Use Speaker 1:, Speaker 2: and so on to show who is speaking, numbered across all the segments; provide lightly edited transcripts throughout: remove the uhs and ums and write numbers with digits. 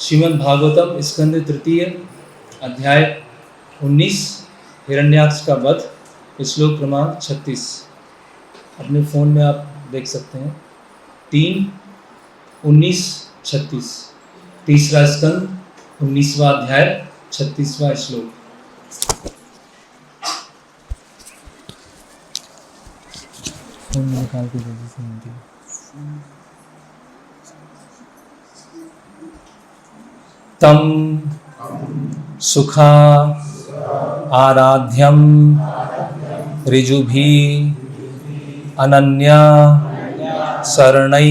Speaker 1: श्रीमद् भागवतम स्कंद तृतीय अध्याय 19 हिरण्याक्ष का वध, श्लोक क्रमांक 36। अपने फ़ोन में आप देख सकते हैं 3:19-36, तीसरा स्कंद 19वां अध्याय 36वां श्लोक। फोन निकाल के जल्दी से हिंदी। तम सुखा आराध्यम ऋजुभि अनन्या शरणै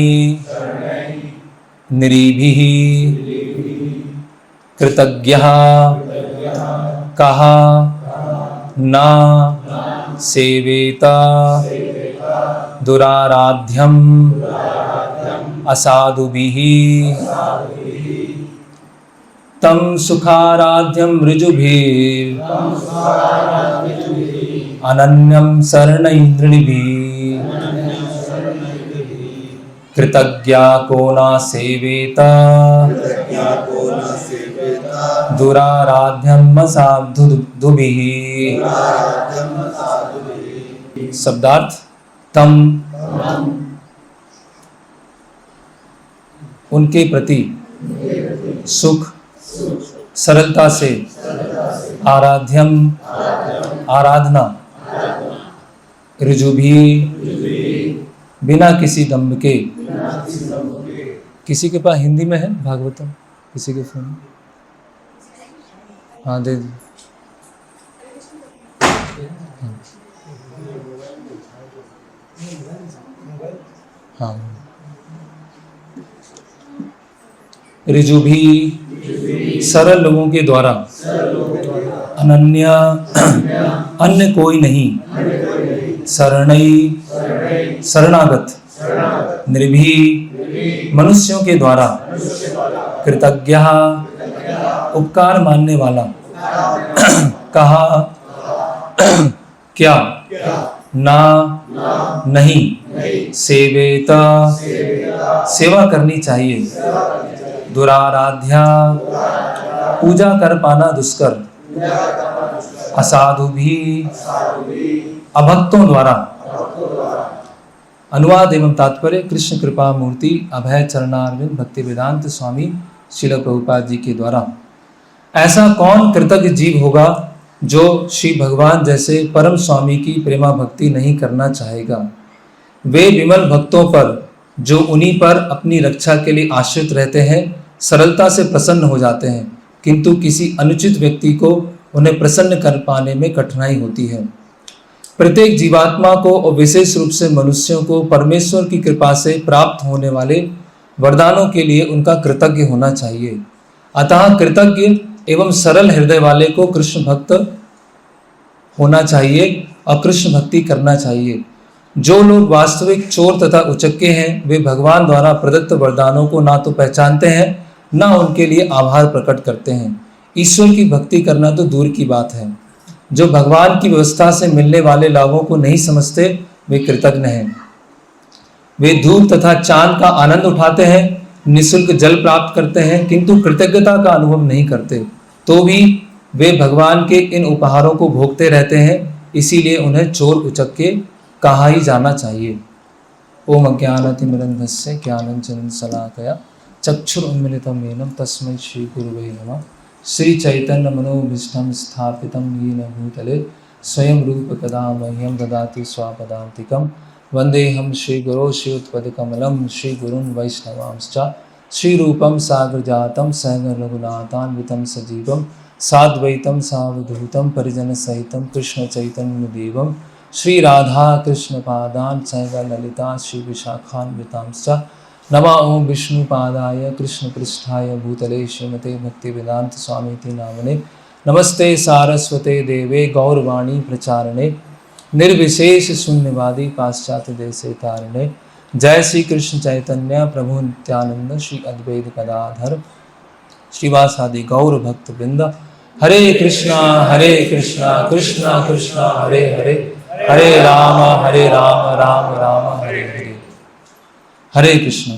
Speaker 1: निरीभिः कृतज्ञः कः न सेवेत दुराराध्यम असाधुभिः। तम सुखाराध्यम ऋजुभिः अनन्यं शरणैर्नृभिः कृतज्ञा को न सेवेत दुराराध्यम असाधुभिः। शब्दार्थ: तम उनके प्रति सुख सरलता से, आराध्यम आराधना, ऋजुभी बिना किसी दम्भ के। किसी के पास हिंदी में है भागवतम? किसी के फोन? हाँ दे दी। हाँ, ऋजुभी सरल लोगों के द्वारा, अनन्या अन्य कोई नहीं, शरणै शरणागत, निर्भी मनुष्यों के द्वारा, कृतज्ञ उपकार मानने वाला, कहा क्या, ना नहीं, सेवेता सेवा करनी चाहिए, दुराराध्या पूजा कर पाना दुष्कर, असाधु भी अभक्तों द्वारा। अनुवाद एवं तात्पर्य कृष्ण कृपा मूर्ति अभय चरणारविंद भक्ति वेदांत स्वामी श्रील प्रभुपाद जी के द्वारा। ऐसा कौन कृतज्ञ जीव होगा जो श्री भगवान जैसे परम स्वामी की प्रेमा भक्ति नहीं करना चाहेगा। वे विमल भक्तों पर, जो उन्हीं पर अपनी रक्षा के लिए आश्रित रहते हैं, सरलता से प्रसन्न हो जाते हैं, किंतु किसी अनुचित व्यक्ति को उन्हें प्रसन्न कर पाने में कठिनाई होती है। प्रत्येक जीवात्मा को और विशेष रूप से मनुष्यों को परमेश्वर की कृपा से प्राप्त होने वाले वरदानों के लिए उनका कृतज्ञ होना चाहिए। अतः कृतज्ञ एवं सरल हृदय वाले को कृष्ण भक्त होना चाहिए और कृष्ण भक्ति करना चाहिए। जो लोग वास्तविक चोर तथा उचक्के हैं, वे भगवान द्वारा प्रदत्त वरदानों को ना तो पहचानते हैं, ना उनके लिए आभार प्रकट करते हैं। ईश्वर की भक्ति करना तो दूर की बात है। जो भगवान की व्यवस्था से मिलने वाले लाभों को नहीं समझते, वे कृतज्ञ हैं। वे धूप तथा चांद का आनंद उठाते हैं, निःशुल्क जल प्राप्त करते हैं, किंतु कृतज्ञता का अनुभव नहीं करते। तो भी वे भगवान के इन उपहारों को भोगते रहते हैं, इसीलिए उन्हें चोर उचक्के कहा ही जाना चाहिए। ओम अज्ञानतिमिरन्धस्य ज्ञानाञ्जनशलाकया चक्षुरुन्मीलितं येन तस्मै श्री गुरुवे नमः। श्री चैतन्य मनोभीष्टं स्थापितं येन भूतले स्वयं रूप कदा मह्यं ददाति स्वापदान्तिकं। वन्देऽहं श्रीगुरो श्रीयुतपदकमलं श्रीगुरुन् वैष्णवांश्च। श्रीरूपं साग्रजातं सहगण रघुनाथान्वितं सजीवं साद्वैतं सावधूतं परिजनसहितं कृष्णचैतन्यदेवं श्री राधा कृष्ण पादान् सहगण ललिता श्री विशाखान्वितांश्च। नमः ओं विष्णुपादाय कृष्ण पृष्ठाय भूतले श्रीमते भक्ति वेदांत स्वामीति नामने। नमस्ते सारस्वते देवे गौरवाणी प्रचारणे निर्विशेष शून्यवादी पाश्चात्य देशे तारिणे। जय श्री कृष्ण चैतन्य प्रभु नित्यानंद श्री अद्वैत गदाधर श्रीवासादि गौर भक्त वृंद। हरे कृष्णा कृष्णा कृष्णा हरे हरे, हरे राम राम राम हरे हरे। हरे कृष्ण।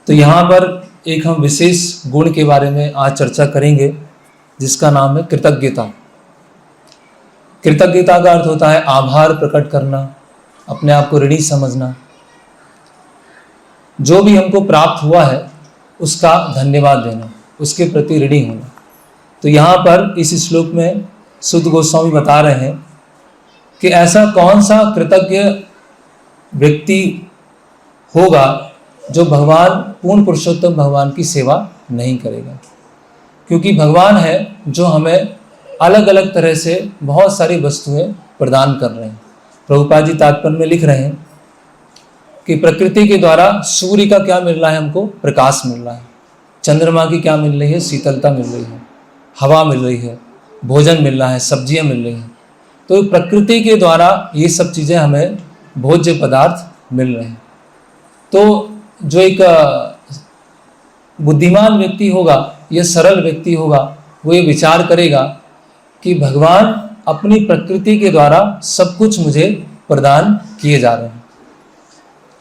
Speaker 1: तो यहाँ पर एक हम विशेष गुण के बारे में आज चर्चा करेंगे, जिसका नाम है कृतज्ञता। कृतज्ञता का अर्थ होता है आभार प्रकट करना, अपने आप को ऋणी समझना, जो भी हमको प्राप्त हुआ है उसका धन्यवाद देना, उसके प्रति ऋणी होना। तो यहाँ पर इस श्लोक में सुत गोस्वामी बता रहे हैं कि ऐसा कौन सा कृतज्ञ व्यक्ति होगा जो भगवान पूर्ण पुरुषोत्तम भगवान की सेवा नहीं करेगा। क्योंकि भगवान है जो हमें अलग अलग तरह से बहुत सारी वस्तुएं प्रदान कर रहे हैं। प्रभुपाद जी तात्पर्य में लिख रहे हैं कि प्रकृति के द्वारा सूर्य का क्या मिल रहा है, हमको प्रकाश मिल रहा है, चंद्रमा की क्या मिल रही है, शीतलता मिल रही है, हवा मिल रही है, भोजन मिल रहा है, सब्जियां मिल रही हैं। तो प्रकृति के द्वारा ये सब चीज़ें हमें भोज्य पदार्थ मिल रहे हैं। तो जो एक बुद्धिमान व्यक्ति होगा या सरल व्यक्ति होगा, वो ये विचार करेगा कि भगवान अपनी प्रकृति के द्वारा सब कुछ मुझे प्रदान किए जा रहे हैं।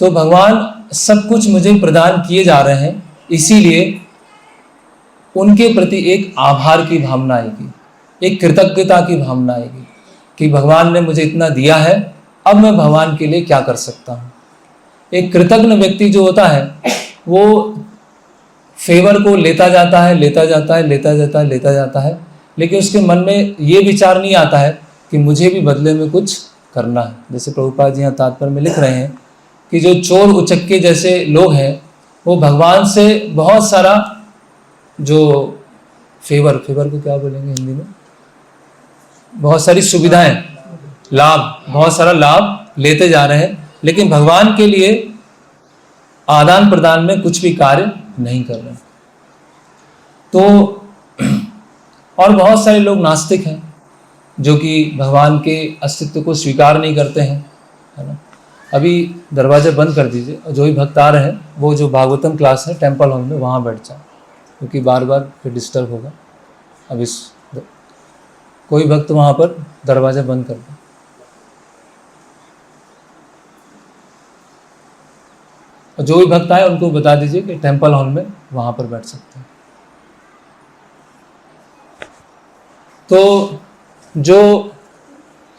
Speaker 1: तो भगवान सब कुछ मुझे प्रदान किए जा रहे हैं, इसीलिए उनके प्रति एक आभार की भावना आएगी, एक कृतज्ञता की भावना आएगी कि भगवान ने मुझे इतना दिया है, अब मैं भगवान के लिए क्या कर सकता हूँ। एक कृतज्ञ व्यक्ति जो होता है वो फेवर को लेता जाता है, लेकिन उसके मन में ये विचार नहीं आता है कि मुझे भी बदले में कुछ करना है। जैसे प्रभुपाद जी यहाँ तात्पर्य में लिख रहे हैं कि जो चोर उचक्के जैसे लोग हैं वो भगवान से बहुत सारा जो फेवर को क्या बोलेंगे हिंदी में, बहुत सारी सुविधाएं, लाभ, बहुत सारा लाभ लेते जा रहे हैं, लेकिन भगवान के लिए आदान प्रदान में कुछ भी कार्य नहीं कर रहे। तो और बहुत सारे लोग नास्तिक हैं जो कि भगवान के अस्तित्व को स्वीकार नहीं करते हैं, है ना। अभी दरवाजे बंद कर दीजिए और जो भी भक्त आ रहे हैं वो जो भागवतम क्लास है टेम्पल हॉल में वहाँ बैठ जाए, क्योंकि बार बार फिर डिस्टर्ब होगा। अब इस कोई भक्त वहाँ पर दरवाजा बंद कर दे। और जो भी भक्त आए उनको बता दीजिए कि टेम्पल हॉल में वहाँ पर बैठ सकते हैं। तो जो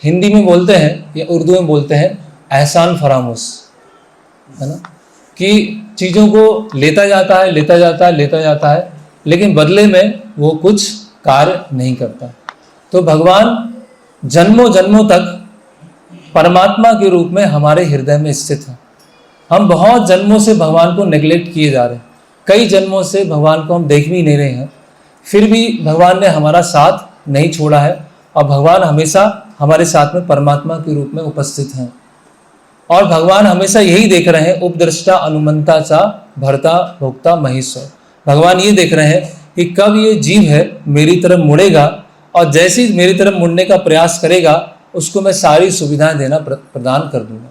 Speaker 1: हिंदी में बोलते हैं या उर्दू में बोलते हैं एहसान फरामोश, है ना, कि चीज़ों को लेता जाता है, लेकिन बदले में वो कुछ कार्य नहीं करता। तो भगवान जन्मों जन्मों तक परमात्मा के रूप में हमारे हृदय में स्थित है। हम बहुत जन्मों से भगवान को नेग्लेक्ट किए जा रहे हैं, कई जन्मों से भगवान को हम देख भी नहीं रहे हैं, फिर भी भगवान ने हमारा साथ नहीं छोड़ा है और भगवान हमेशा हमारे साथ में परमात्मा के रूप में उपस्थित हैं। और भगवान हमेशा यही देख रहे हैं, उपद्रष्टा अनुमंता चा भरता भोक्ता महेश्वर। भगवान ये देख रहे हैं कि कब ये जीव है मेरी तरफ मुड़ेगा, और जैसे ही मेरी तरफ मुड़ने का प्रयास करेगा उसको मैं सारी सुविधाएं देना प्रदान कर दूंगा।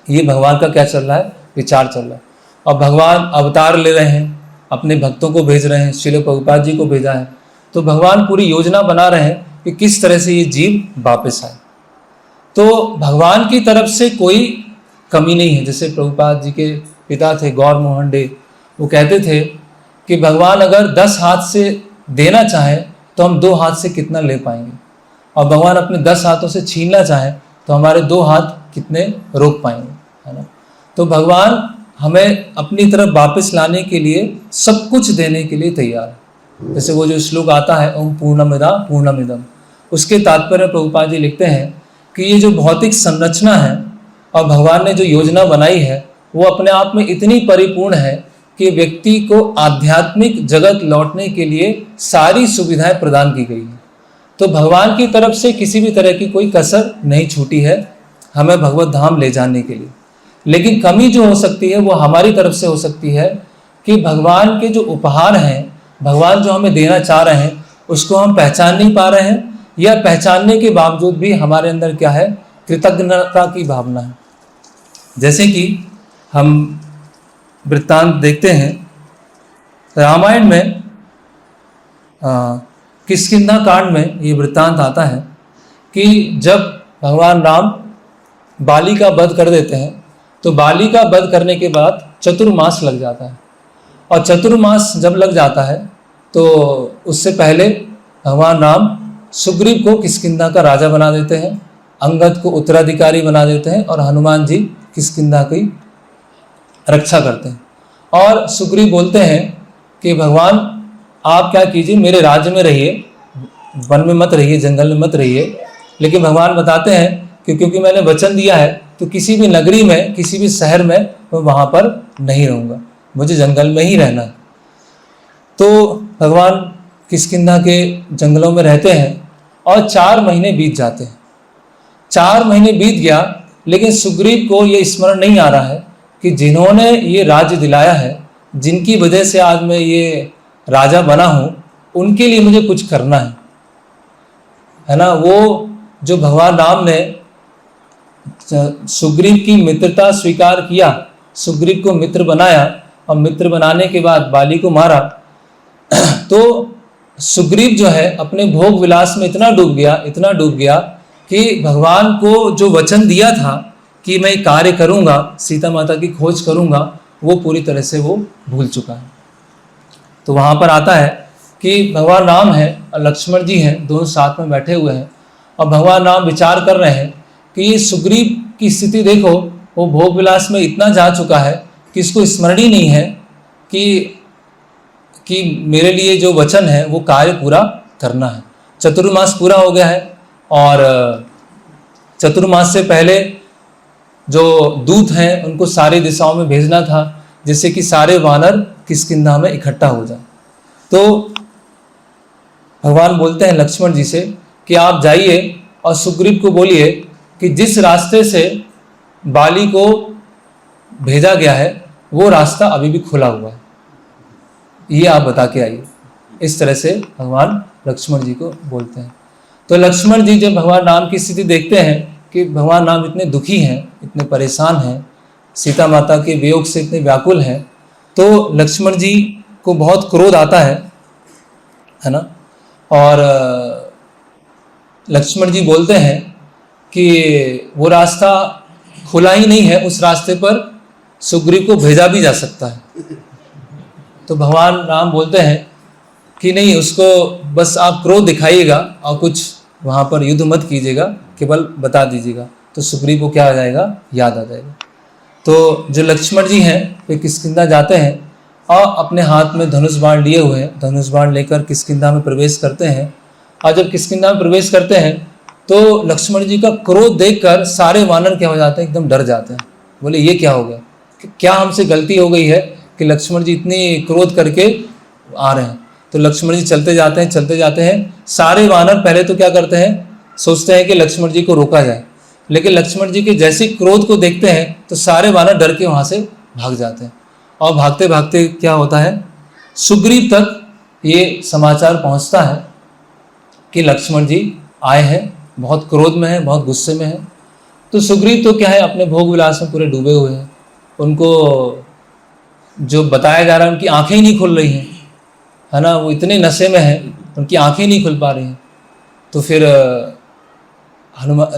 Speaker 1: ये भगवान का क्या चल रहा है, विचार चल रहा है। और भगवान अवतार ले रहे हैं, अपने भक्तों को भेज रहे हैं, श्रील प्रभुपाद जी को भेजा है। तो भगवान पूरी योजना बना रहे हैं कि किस तरह से ये जीव वापस आए। तो भगवान की तरफ से कोई कमी नहीं है। जैसे प्रभुपाद जी के पिता थे गौर मोहन डे, वो कहते थे कि भगवान अगर 10 हाथ से देना चाहे तो हम 2 हाथ से कितना ले पाएंगे, और भगवान अपने 10 हाथों से छीनना चाहे तो हमारे 2 हाथ कितने रोक पाएंगे, है ना। तो भगवान हमें अपनी तरफ वापस लाने के लिए सब कुछ देने के लिए तैयार है। जैसे वो जो श्लोक आता है ओम पूर्णमिदम, उसके तात्पर्य प्रभुपाद जी लिखते हैं कि ये जो भौतिक संरचना है और भगवान ने जो योजना बनाई है वो अपने आप में इतनी परिपूर्ण है कि व्यक्ति को आध्यात्मिक जगत लौटने के लिए सारी सुविधाएं प्रदान की गई हैं। तो भगवान की तरफ से किसी भी तरह की कोई कसर नहीं छूटी है हमें भगवत धाम ले जाने के लिए। लेकिन कमी जो हो सकती है वो हमारी तरफ से हो सकती है कि भगवान के जो उपहार हैं, भगवान जो हमें देना चाह रहे हैं, उसको हम पहचान नहीं पा रहे हैं, या पहचानने के बावजूद भी हमारे अंदर क्या है, कृतज्ञता की भावना है। जैसे कि हम वृत्तांत देखते हैं रामायण में, किष्किंधा कांड में ये वृत्तांत आता है कि जब भगवान राम बाली का वध कर देते हैं तो बाली का वध करने के बाद चतुर्मास लग जाता है, और चतुर्मास जब लग जाता है तो उससे पहले भगवान राम सुग्रीव को किष्किंधा का राजा बना देते हैं, अंगद को उत्तराधिकारी बना देते हैं और हनुमान जी किष्किंधा की रक्षा करते हैं। और सुग्रीव बोलते हैं कि भगवान आप क्या कीजिए, मेरे राज्य में रहिए, वन में मत रहिए, जंगल में मत रहिए। लेकिन भगवान बताते हैं कि क्योंकि मैंने वचन दिया है तो किसी भी नगरी में, किसी भी शहर में मैं वहाँ पर नहीं रहूँगा, मुझे जंगल में ही रहना है। तो भगवान किष्किंधा के जंगलों में रहते हैं और 4 महीने बीत जाते हैं। 4 महीने बीत गया, लेकिन सुग्रीव को ये स्मरण नहीं आ रहा है कि जिन्होंने ये राज्य दिलाया है, जिनकी वजह से आज मैं ये राजा बना हूँ, उनके लिए मुझे कुछ करना है ना। वो जो भगवान राम ने सुग्रीव की मित्रता स्वीकार किया, सुग्रीव को मित्र बनाया और मित्र बनाने के बाद बाली को मारा, तो सुग्रीव जो है अपने भोग विलास में इतना डूब गया कि भगवान को जो वचन दिया था कि मैं कार्य करूंगा, सीता माता की खोज करूंगा, वो पूरी तरह से वो भूल चुका है। तो वहाँ पर आता है कि भगवान राम हैं और लक्ष्मण जी हैं, दोनों साथ में बैठे हुए हैं और भगवान राम विचार कर रहे हैं कि ये सुग्रीव की स्थिति देखो, वो भोग विलास में इतना जा चुका है कि इसको स्मरण ही नहीं है कि मेरे लिए जो वचन है वो कार्य पूरा करना है। चतुर्मास पूरा हो गया है और चतुर्मास से पहले जो दूत हैं उनको सारी दिशाओं में भेजना था, जिससे कि सारे वानर किष्किंधा में इकट्ठा हो जाए। तो भगवान बोलते हैं लक्ष्मण जी से कि आप जाइए और सुग्रीव को बोलिए कि जिस रास्ते से बाली को भेजा गया है वो रास्ता अभी भी खुला हुआ है, ये आप बता के आइए। इस तरह से भगवान लक्ष्मण जी को बोलते हैं। तो लक्ष्मण जी जब भगवान राम की स्थिति देखते हैं कि भगवान राम इतने दुखी हैं, इतने परेशान हैं, सीता माता के वियोग से इतने व्याकुल हैं, तो लक्ष्मण जी को बहुत क्रोध आता है ना। और लक्ष्मण जी बोलते हैं कि वो रास्ता खुला ही नहीं है, उस रास्ते पर सुग्रीव को भेजा भी जा सकता है। तो भगवान राम बोलते हैं कि नहीं, उसको बस आप क्रोध दिखाइएगा और कुछ वहाँ पर युद्ध मत कीजिएगा, केवल बता दीजिएगा, तो सुग्रीव को क्या आ जाएगा, याद आ जाएगा। तो जो लक्ष्मण जी हैं वे किष्किंधा जाते हैं और अपने हाथ में धनुष बाण लिए हुए हैं, धनुष बाण लेकर किष्किंधा में प्रवेश करते हैं। और जब किष्किंधा में प्रवेश करते हैं तो लक्ष्मण जी का क्रोध देखकर सारे वानर क्या हो जाते हैं, एकदम डर जाते हैं। बोले ये क्या हो गया, क्या हमसे गलती हो गई है कि लक्ष्मण जी इतनी क्रोध करके आ रहे हैं। तो लक्ष्मण जी चलते जाते हैं। सारे वानर पहले तो क्या करते हैं, सोचते हैं कि लक्ष्मण जी को रोका जाए, लेकिन लक्ष्मण जी के जैसे क्रोध को देखते हैं तो सारे वानर डर के वहाँ से भाग जाते हैं। और भागते भागते क्या होता है, सुग्रीव तक ये समाचार पहुँचता है कि लक्ष्मण जी आए हैं, बहुत क्रोध में है, बहुत गुस्से में है। तो सुग्रीव तो क्या है, अपने भोग विलास में पूरे डूबे हुए हैं। उनको जो बताया जा रहा है उनकी आंखें ही नहीं खुल रही हैं, है ना, वो इतने नशे में हैं, उनकी आंखें नहीं खुल पा रही हैं। तो फिर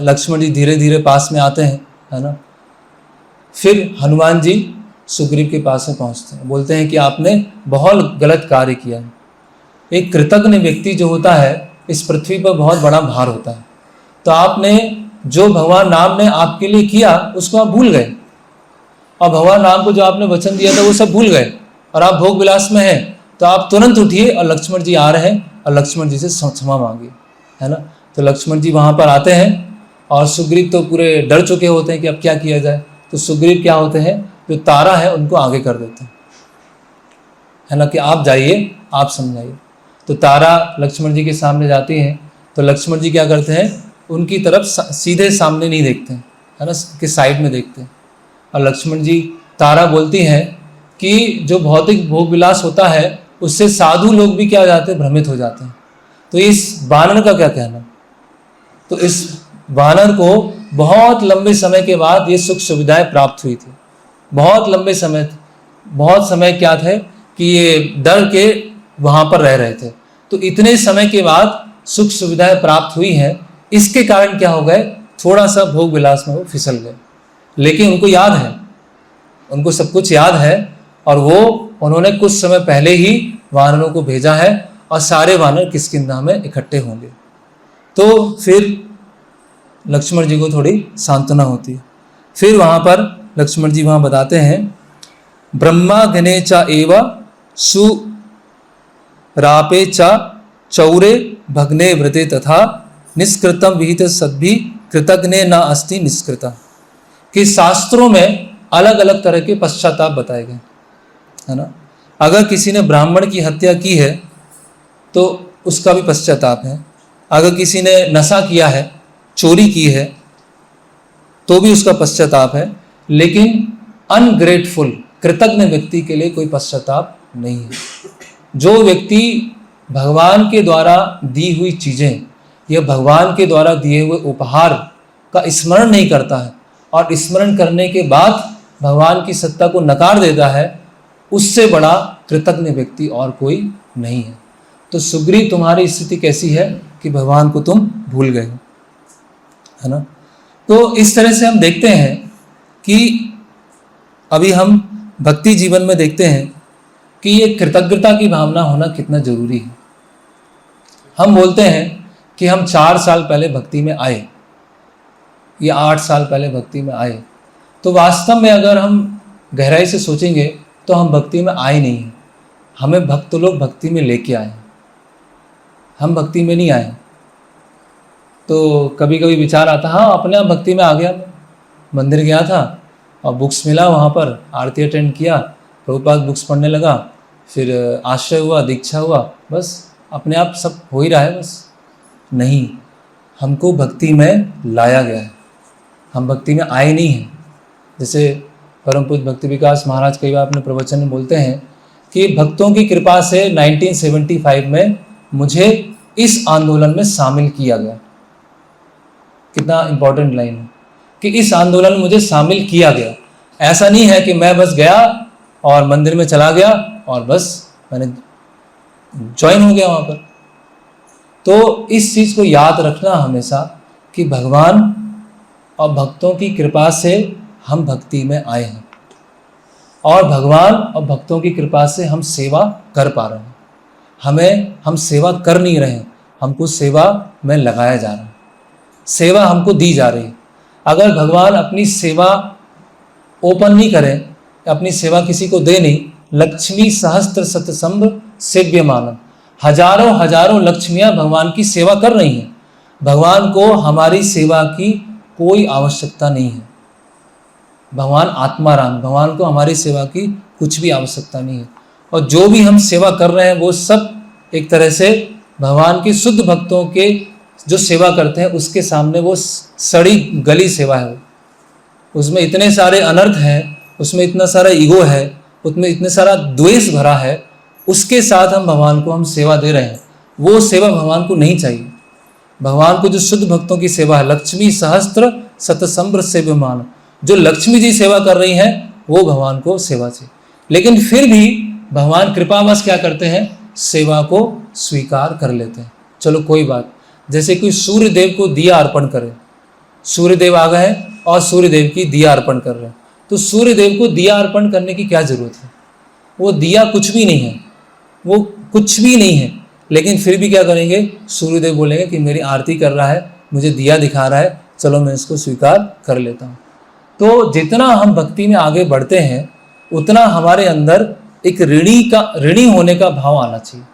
Speaker 1: लक्ष्मण जी धीरे धीरे पास में आते हैं, है ना। फिर हनुमान जी सुग्रीव के पास में पहुंचते हैं, बोलते हैं कि आपने बहुत गलत कार्य किया है। एक कृतज्ञ व्यक्ति जो होता है इस पृथ्वी पर बहुत बड़ा भार होता है। तो आपने जो भगवान राम ने आपके लिए किया उसको आप भूल गए, और भगवान राम को जो आपने वचन दिया था वो सब भूल गए, और आप भोग विलास में हैं। तो आप तुरंत उठिए और लक्ष्मण जी आ रहे हैं और लक्ष्मण जी से क्षमा मांगिए, है ना। तो लक्ष्मण जी वहाँ पर आते हैं और सुग्रीव तो पूरे डर चुके होते हैं कि अब क्या किया जाए। तो सुग्रीव क्या होते हैं, जो तारा है उनको आगे कर देते हैं, है ना, कि आप जाइए, आप समझाइए। तो तारा लक्ष्मण जी के सामने जाती हैं। तो लक्ष्मण जी क्या करते हैं, उनकी तरफ सीधे सामने नहीं देखते हैं, है ना, कि साइड में देखते हैं। और लक्ष्मण जी, तारा बोलती हैं कि जो भौतिक भोग विलास होता है उससे साधु लोग भी क्या हो जाते हैं, भ्रमित हो जाते हैं। तो इस वानर का क्या कहना। तो इस वानर को बहुत लंबे समय के बाद ये सुख सुविधाएं प्राप्त हुई थी। बहुत समय क्या थे कि ये डर के वहाँ पर रह रहे थे। तो इतने समय के बाद सुख सुविधाएं प्राप्त हुई हैं, इसके कारण क्या हो गए, थोड़ा सा भोग विलास में वो फिसल गए। लेकिन उनको याद है, उनको सब कुछ याद है, और वो उन्होंने कुछ समय पहले ही वानरों को भेजा है और सारे वानर किष्किंधा में इकट्ठे होंगे। तो फिर लक्ष्मण जी को थोड़ी सांत्वना होती है। फिर वहाँ पर लक्ष्मण जी वहाँ बताते हैं, ब्रह्मा गणे च एव सुरापे च चौरे भग्ने व्रते तथा निष्कृतम विहित सद्भि कृतज्ञ न अस्ति निष्कृता। कि शास्त्रों में अलग अलग तरह के पश्चाताप बताए गए, है ना। अगर किसी ने ब्राह्मण की हत्या की है तो उसका भी पश्चाताप है, अगर किसी ने नशा किया है, चोरी की है, तो भी उसका पश्चाताप है। लेकिन अनग्रेटफुल, कृतज्ञ व्यक्ति के लिए कोई पश्चाताप नहीं है। जो व्यक्ति भगवान के द्वारा दी हुई चीज़ें या भगवान के द्वारा दिए हुए उपहार का स्मरण नहीं करता है और स्मरण करने के बाद भगवान की सत्ता को नकार देता है, उससे बड़ा कृतज्ञ व्यक्ति और कोई नहीं है। तो सुग्रीव, तुम्हारी स्थिति कैसी है कि भगवान को तुम भूल गए हो, है ना। तो इस तरह से हम देखते हैं कि अभी हम भक्ति जीवन में देखते हैं कि ये कृतज्ञता की भावना होना कितना जरूरी है। हम बोलते हैं कि हम 4 साल पहले भक्ति में आए या 8 साल पहले भक्ति में आए, तो वास्तव में अगर हम गहराई से सोचेंगे तो हम भक्ति में आए नहीं हैं। हमें भक्त लोग भक्ति में लेके आए, हम भक्ति में नहीं आए। तो कभी कभी विचार आता, हाँ अपने आप भक्ति में आ गया। मंदिर गया था और बुक्स मिला, वहाँ पर आरती अटेंड किया, प्रभुपाद बुक्स पढ़ने लगा, फिर आश्रय हुआ, दीक्षा हुआ, बस अपने आप सब हो ही रहा है। बस नहीं, हमको भक्ति में लाया गया है, हम भक्ति में आए नहीं हैं। जैसे परम पूज्य भक्ति विकास महाराज कई बार अपने प्रवचन में बोलते हैं कि भक्तों की कृपा से 1975 में मुझे इस आंदोलन में शामिल किया गया। कितना इम्पोर्टेंट लाइन है कि इस आंदोलन में मुझे शामिल किया गया। ऐसा नहीं है कि मैं बस गया और मंदिर में चला गया और बस मैंने ज्वाइन हो गया वहाँ पर। तो इस चीज़ को याद रखना हमेशा कि भगवान और भक्तों की कृपा से हम भक्ति में आए हैं और भगवान और भक्तों की कृपा से हम सेवा कर पा रहे हैं। हम सेवा कर नहीं रहे हैं, हमको सेवा में लगाया जा रहा है, सेवा हमको दी जा रही है। अगर भगवान अपनी सेवा ओपन नहीं करें, अपनी सेवा किसी को दे नहीं, लक्ष्मी सहस्त्र शतसंभ सेव्यमानम, हजारों हजारों लक्ष्मियां भगवान की सेवा कर रही हैं। भगवान को हमारी सेवा की कोई आवश्यकता नहीं है। भगवान आत्माराम, भगवान को हमारी सेवा की कुछ भी आवश्यकता नहीं है। और जो भी हम सेवा कर रहे हैं वो सब एक तरह से भगवान के शुद्ध भक्तों के जो सेवा करते हैं उसके सामने वो सड़ी गली सेवा है। उसमें इतने सारे अनर्थ हैं, उसमें इतना सारा ईगो है, उसमें इतने सारा द्वेष भरा है, उसके साथ हम भगवान को हम सेवा दे रहे हैं। वो सेवा भगवान को नहीं चाहिए। भगवान को जो शुद्ध भक्तों की सेवा है, लक्ष्मी सहस्त्र शतसंभ सेव्यमान, जो लक्ष्मी जी सेवा कर रही हैं वो भगवान को सेवा चाहिए। लेकिन फिर भी भगवान कृपावश क्या करते हैं, सेवा को स्वीकार कर लेते हैं। चलो कोई बात, जैसे कोई सूर्य देव को दिया अर्पण करे, सूर्य देव आ गए और सूर्य देव की दिया अर्पण कर रहे हैं, तो सूर्य देव को दिया अर्पण करने की क्या जरूरत है। वो दिया कुछ भी नहीं है, वो कुछ भी नहीं है, लेकिन फिर भी क्या करेंगे, सूर्यदेव बोलेंगे कि मेरी आरती कर रहा है, मुझे दिया दिखा रहा है, चलो मैं इसको स्वीकार कर लेता हूँ। तो जितना हम भक्ति में आगे बढ़ते हैं उतना हमारे अंदर एक ऋणी होने का भाव आना चाहिए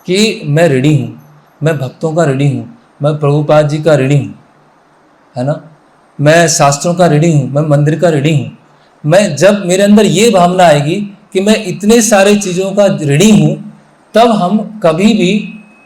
Speaker 1: कि मैं ऋणी हूँ, मैं भक्तों का ऋणी हूँ, मैं प्रभुपाद जी का ऋणी हूँ, है ना, मैं शास्त्रों का ऋणी हूँ, मैं मंदिर का ऋणी हूँ। मैं जब मेरे अंदर ये भावना आएगी कि मैं इतने सारे चीज़ों का ऋणी हूँ, तब हम कभी भी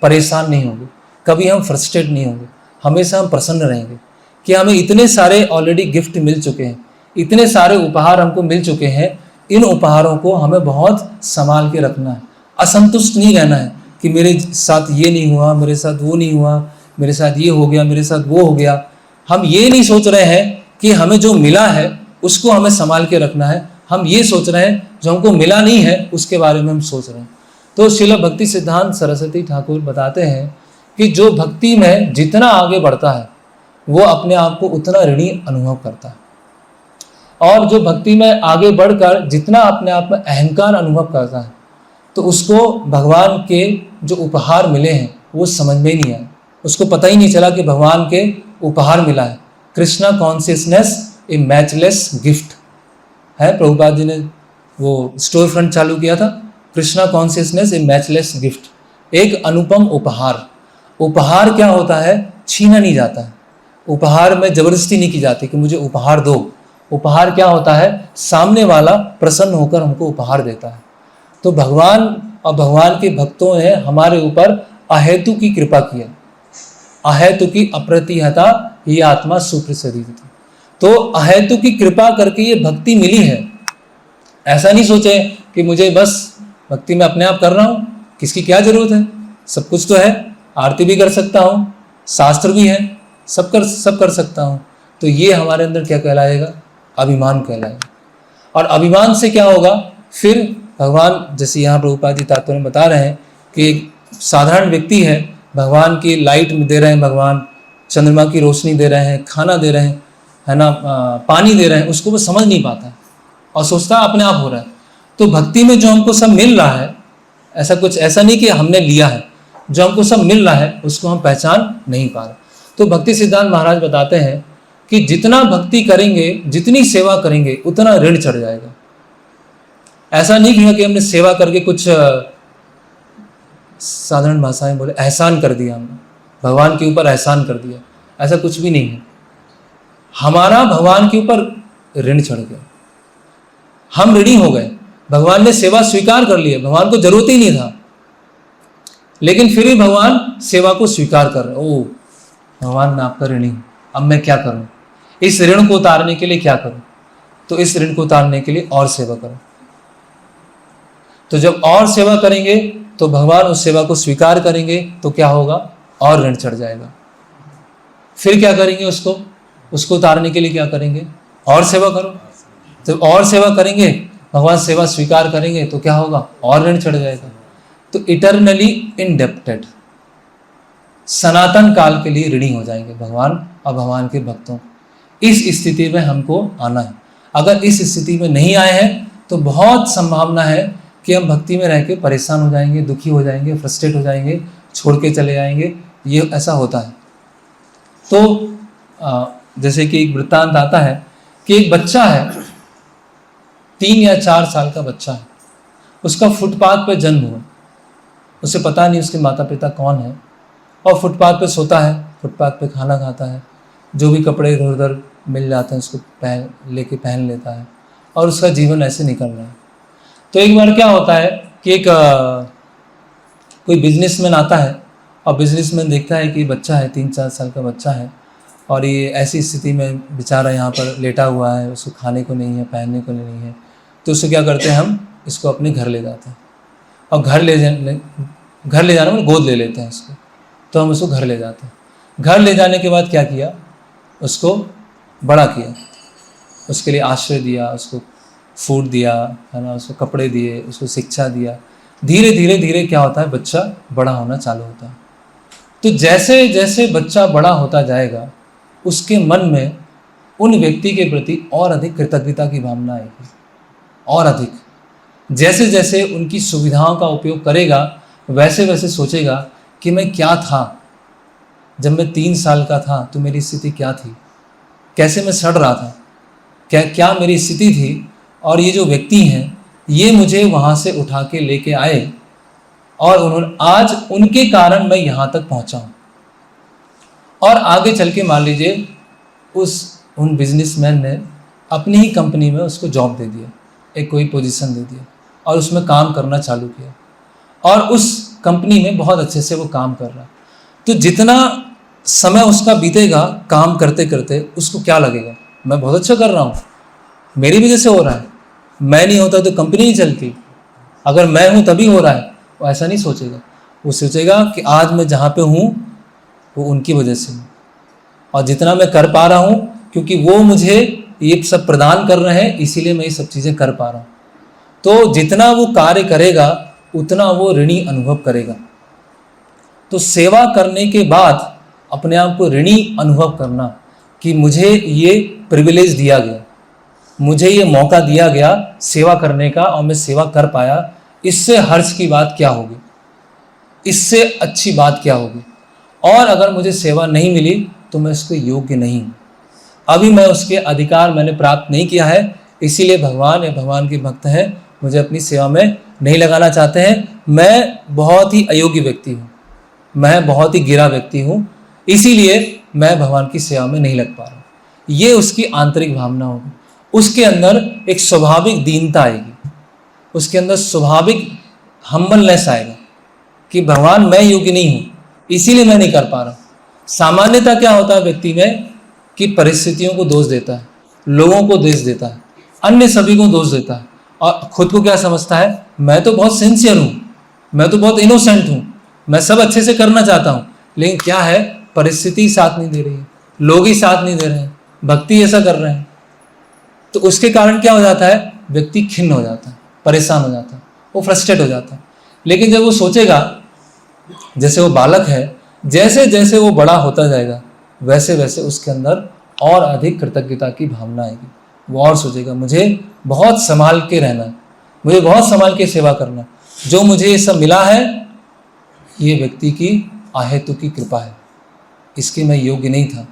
Speaker 1: परेशान नहीं होंगे, कभी हम फ्रस्ट्रेट नहीं होंगे, हमेशा हम प्रसन्न रहेंगे कि हमें इतने सारे ऑलरेडी गिफ्ट मिल चुके हैं, इतने सारे उपहार हमको मिल चुके हैं। इन उपहारों को हमें बहुत संभाल के रखना है, असंतुष्ट नहीं रहना है कि मेरे साथ ये नहीं हुआ, मेरे साथ वो नहीं हुआ, मेरे साथ ये हो गया, मेरे साथ वो हो गया। हम ये नहीं सोच रहे हैं कि हमें जो मिला है उसको हमें संभाल के रखना है, हम ये सोच रहे हैं जो हमको मिला नहीं है उसके बारे में हम सोच रहे हैं। तो श्रील भक्ति सिद्धांत सरस्वती ठाकुर बताते हैं कि जो भक्ति में जितना आगे बढ़ता है वो अपने आप को उतना ऋणी अनुभव करता है। और जो भक्ति में आगे बढ़कर जितना अपने आप में अहंकार अनुभव करता है, तो उसको भगवान के जो उपहार मिले हैं वो समझ में ही नहीं आया। उसको पता ही नहीं चला कि भगवान के उपहार मिला है। कृष्णा कॉन्शियसनेस ए मैचलेस गिफ्ट है। प्रभुपाद जी ने वो स्टोर फ्रंट चालू किया था, कृष्णा कॉन्शियसनेस ए मैचलेस गिफ्ट, एक अनुपम उपहार। उपहार क्या होता है? छीना नहीं जाता है। उपहार में जबरदस्ती नहीं की जाती कि मुझे उपहार दो। उपहार क्या होता है? सामने वाला प्रसन्न होकर हमको उपहार देता है। तो भगवान और भगवान के भक्तों ने हमारे ऊपर अहेतु की कृपा की है। अहेतु की अप्रतिहता ये आत्मा सुप्रसिद्धि थी। तो अहेतु की कृपा करके ये भक्ति मिली है। ऐसा नहीं सोचे कि मुझे बस भक्ति में अपने आप कर रहा हूँ, किसकी क्या जरूरत है, सब कुछ तो है, आरती भी कर सकता हूँ, शास्त्र भी है, सब कर सकता हूँ। तो ये हमारे अंदर क्या कहलाएगा? अभिमान कहलाएगा। और अभिमान से क्या होगा? फिर भगवान, जैसे यहाँ प्रभुपाद जी तात्पर्य में बता रहे हैं कि एक साधारण व्यक्ति है, भगवान की लाइट दे रहे हैं, भगवान चंद्रमा की रोशनी दे रहे हैं, खाना दे रहे हैं, है ना, पानी दे रहे हैं, उसको वो समझ नहीं पाता है और सोचता है अपने आप हो रहा है। तो भक्ति में जो हमको सब मिल रहा है, ऐसा नहीं कि हमने लिया है, जो हमको सब मिल रहा है उसको हम पहचान नहीं पा रहे। तो भक्ति सिद्धांत महाराज बताते हैं कि जितना भक्ति करेंगे, जितनी सेवा करेंगे, उतना ऋण चढ़ जाएगा। ऐसा नहीं कि हमने सेवा करके कुछ साधारण भाषाएं बोले एहसान कर दिया, हमने भगवान के ऊपर एहसान कर दिया, ऐसा कुछ भी नहीं है। हमारा भगवान के ऊपर ऋण चढ़ गया, हम ऋणी हो गए। भगवान ने सेवा स्वीकार कर लिया, भगवान को जरूरत ही नहीं था, लेकिन फिर भी भगवान सेवा को स्वीकार कर रहे। ओ भगवान, मैं आपका ऋणी हूं, अब मैं क्या करूं? इस ऋण को उतारने के लिए क्या करूं? तो इस ऋण को उतारने के लिए और सेवा करो। तो जब और सेवा करेंगे तो भगवान उस सेवा को स्वीकार करेंगे, तो क्या होगा? और ऋण चढ़ जाएगा। फिर क्या करेंगे? उसको उतारने के लिए क्या करेंगे? और सेवा करो। जब और सेवा करेंगे, भगवान सेवा स्वीकार करेंगे, तो क्या होगा? और ऋण चढ़ जाएगा। तो इटर्नली इंडेप्टेड, सनातन काल के लिए ऋणी हो जाएंगे भगवान और भगवान के भक्तों। इस स्थिति में हमको आना है। अगर इस स्थिति में नहीं आए हैं तो बहुत संभावना है कि हम भक्ति में रह के परेशान हो जाएंगे, दुखी हो जाएंगे, फ्रस्ट्रेट हो जाएंगे, छोड़ के चले जाएंगे। ये ऐसा होता है। तो जैसे कि एक वृत्तांत आता है कि एक बच्चा है, 3 या 4 साल का बच्चा है, उसका फुटपाथ पे जन्म हुआ। उसे पता नहीं उसके माता पिता कौन है, और फुटपाथ पे सोता है, फुटपाथ पे खाना खाता है, जो भी कपड़े इधर उधर मिल जाते हैं उसको पहन लेता है, और उसका जीवन ऐसे निकल रहा है। तो एक बार क्या होता है कि एक कोई बिजनेसमैन आता है, और बिजनेसमैन देखता है कि बच्चा है, 3-4 साल का बच्चा है, और ये ऐसी स्थिति में बेचारा यहाँ पर लेटा हुआ है, उसको खाने को नहीं है, पहनने को नहीं है। तो उसको क्या करते हैं, हम इसको अपने घर ले जाते हैं, और घर ले जाने में गोद ले लेते हैं इसको। तो हम उसको घर ले जाते हैं। घर ले जाने के बाद क्या किया? उसको बड़ा किया, उसके लिए आश्रय दिया, उसको फूड दिया, है ना, उसको कपड़े दिए, उसको शिक्षा दिया। धीरे धीरे धीरे क्या होता है? बच्चा बड़ा होना चालू होता है। तो जैसे जैसे बच्चा बड़ा होता जाएगा, उसके मन में उन व्यक्ति के प्रति और अधिक कृतज्ञता की भावना आएगी, और अधिक। जैसे जैसे उनकी सुविधाओं का उपयोग करेगा, वैसे वैसे सोचेगा कि मैं क्या था जब मैं 3 साल का था, तो मेरी स्थिति क्या थी, कैसे मैं सड़ रहा था, क्या मेरी स्थिति थी, और ये जो व्यक्ति हैं ये मुझे वहाँ से उठा के लेके आए, और उन्होंने आज उनके कारण मैं यहाँ तक पहुँचा हूँ। और आगे चल के मान लीजिए उन बिजनेसमैन ने अपनी ही कंपनी में उसको जॉब दे दिया, एक कोई पोजीशन दे दिया, और उसमें काम करना चालू किया, और उस कंपनी में बहुत अच्छे से वो काम कर रहा है। तो जितना समय उसका बीतेगा काम करते करते, उसको क्या लगेगा? मैं बहुत अच्छा कर रहा हूँ, मेरी वजह से हो रहा है, मैं नहीं होता तो कंपनी नहीं चलती, अगर मैं हूँ तभी हो रहा है। वो ऐसा नहीं सोचेगा, वो सोचेगा कि आज मैं जहाँ पे हूँ वो उनकी वजह से हूँ, और जितना मैं कर पा रहा हूँ क्योंकि वो मुझे ये सब प्रदान कर रहे हैं, इसीलिए मैं ये सब चीज़ें कर पा रहा हूँ। तो जितना वो कार्य करेगा उतना वो ऋणी अनुभव करेगा। तो सेवा करने के बाद अपने आप को ऋणी अनुभव करना कि मुझे ये प्रिविलेज दिया गया, मुझे ये मौका दिया गया सेवा करने का और मैं सेवा कर पाया, इससे हर्ष की बात क्या होगी, इससे अच्छी बात क्या होगी। और अगर मुझे सेवा नहीं मिली तो मैं उसके योग्य नहीं हूँ, अभी मैं उसके अधिकार मैंने प्राप्त नहीं किया है, इसीलिए भगवान या भगवान के भक्त हैं मुझे अपनी सेवा में नहीं लगाना चाहते हैं। मैं बहुत ही अयोग्य व्यक्ति हूँ, मैं बहुत ही गिरा व्यक्ति हूँ, इसीलिए मैं भगवान की सेवा में नहीं लग पा रहा हूँ। ये उसकी आंतरिक भावना होगी। उसके अंदर एक स्वाभाविक दीनता आएगी, उसके अंदर स्वाभाविक हम्बलनेस आएगा कि भगवान मैं योग्य नहीं हूँ, इसीलिए मैं नहीं कर पा रहा। सामान्यतः क्या होता है व्यक्ति में कि परिस्थितियों को दोष देता है, लोगों को दोष देता है, अन्य सभी को दोष देता है और खुद को क्या समझता है, मैं तो बहुत सिंसियर हूँ, मैं तो बहुत इनोसेंट हूँ, मैं सब अच्छे से करना चाहता हूँ। लेकिन क्या है, परिस्थिति साथ नहीं दे रही है, लोग ही साथ नहीं दे रहे हैं, भक्ति ऐसा कर रहे हैं, तो उसके कारण क्या हो जाता है, व्यक्ति खिन्न हो जाता है, परेशान हो जाता है, वो फ्रस्ट्रेट हो जाता है। लेकिन जब वो सोचेगा, जैसे वो बालक है, जैसे जैसे वो बड़ा होता जाएगा वैसे वैसे उसके अंदर और अधिक कृतज्ञता की भावना आएगी। वो और सोचेगा मुझे बहुत संभाल के रहना है, मुझे बहुत संभाल के सेवा करना है, जो मुझे ये सब मिला है ये व्यक्ति की आहेतु की कृपा है, इसके मैं योग्य नहीं था,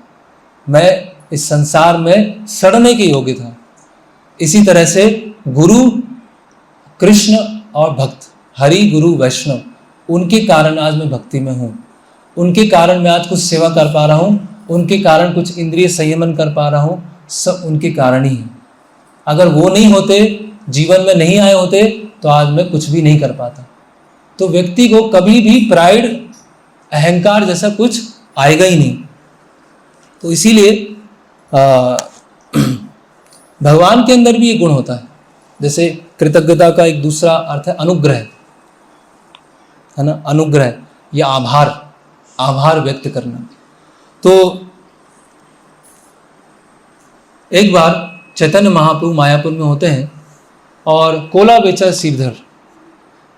Speaker 1: मैं इस संसार में सड़ने के योग्य था। इसी तरह से गुरु कृष्ण और भक्त, हरि गुरु वैष्णव, उनके कारण आज मैं भक्ति में हूँ, उनके कारण मैं आज कुछ सेवा कर पा रहा हूँ, उनके कारण कुछ इंद्रिय संयमन कर पा रहा हूँ, सब उनके कारण ही है। अगर वो नहीं होते, जीवन में नहीं आए होते तो आज मैं कुछ भी नहीं कर पाता। तो व्यक्ति को कभी भी प्राइड, अहंकार जैसा कुछ आएगा ही नहीं। तो इसीलिए भगवान के अंदर भी ये गुण होता है। जैसे कृतज्ञता का एक दूसरा अर्थ है अनुग्रह, है ना, अनुग्रह या आभार, आभार व्यक्त करना। तो एक बार चैतन्य महाप्रभु मायापुर में होते हैं और कोला बेचर श्रीधर,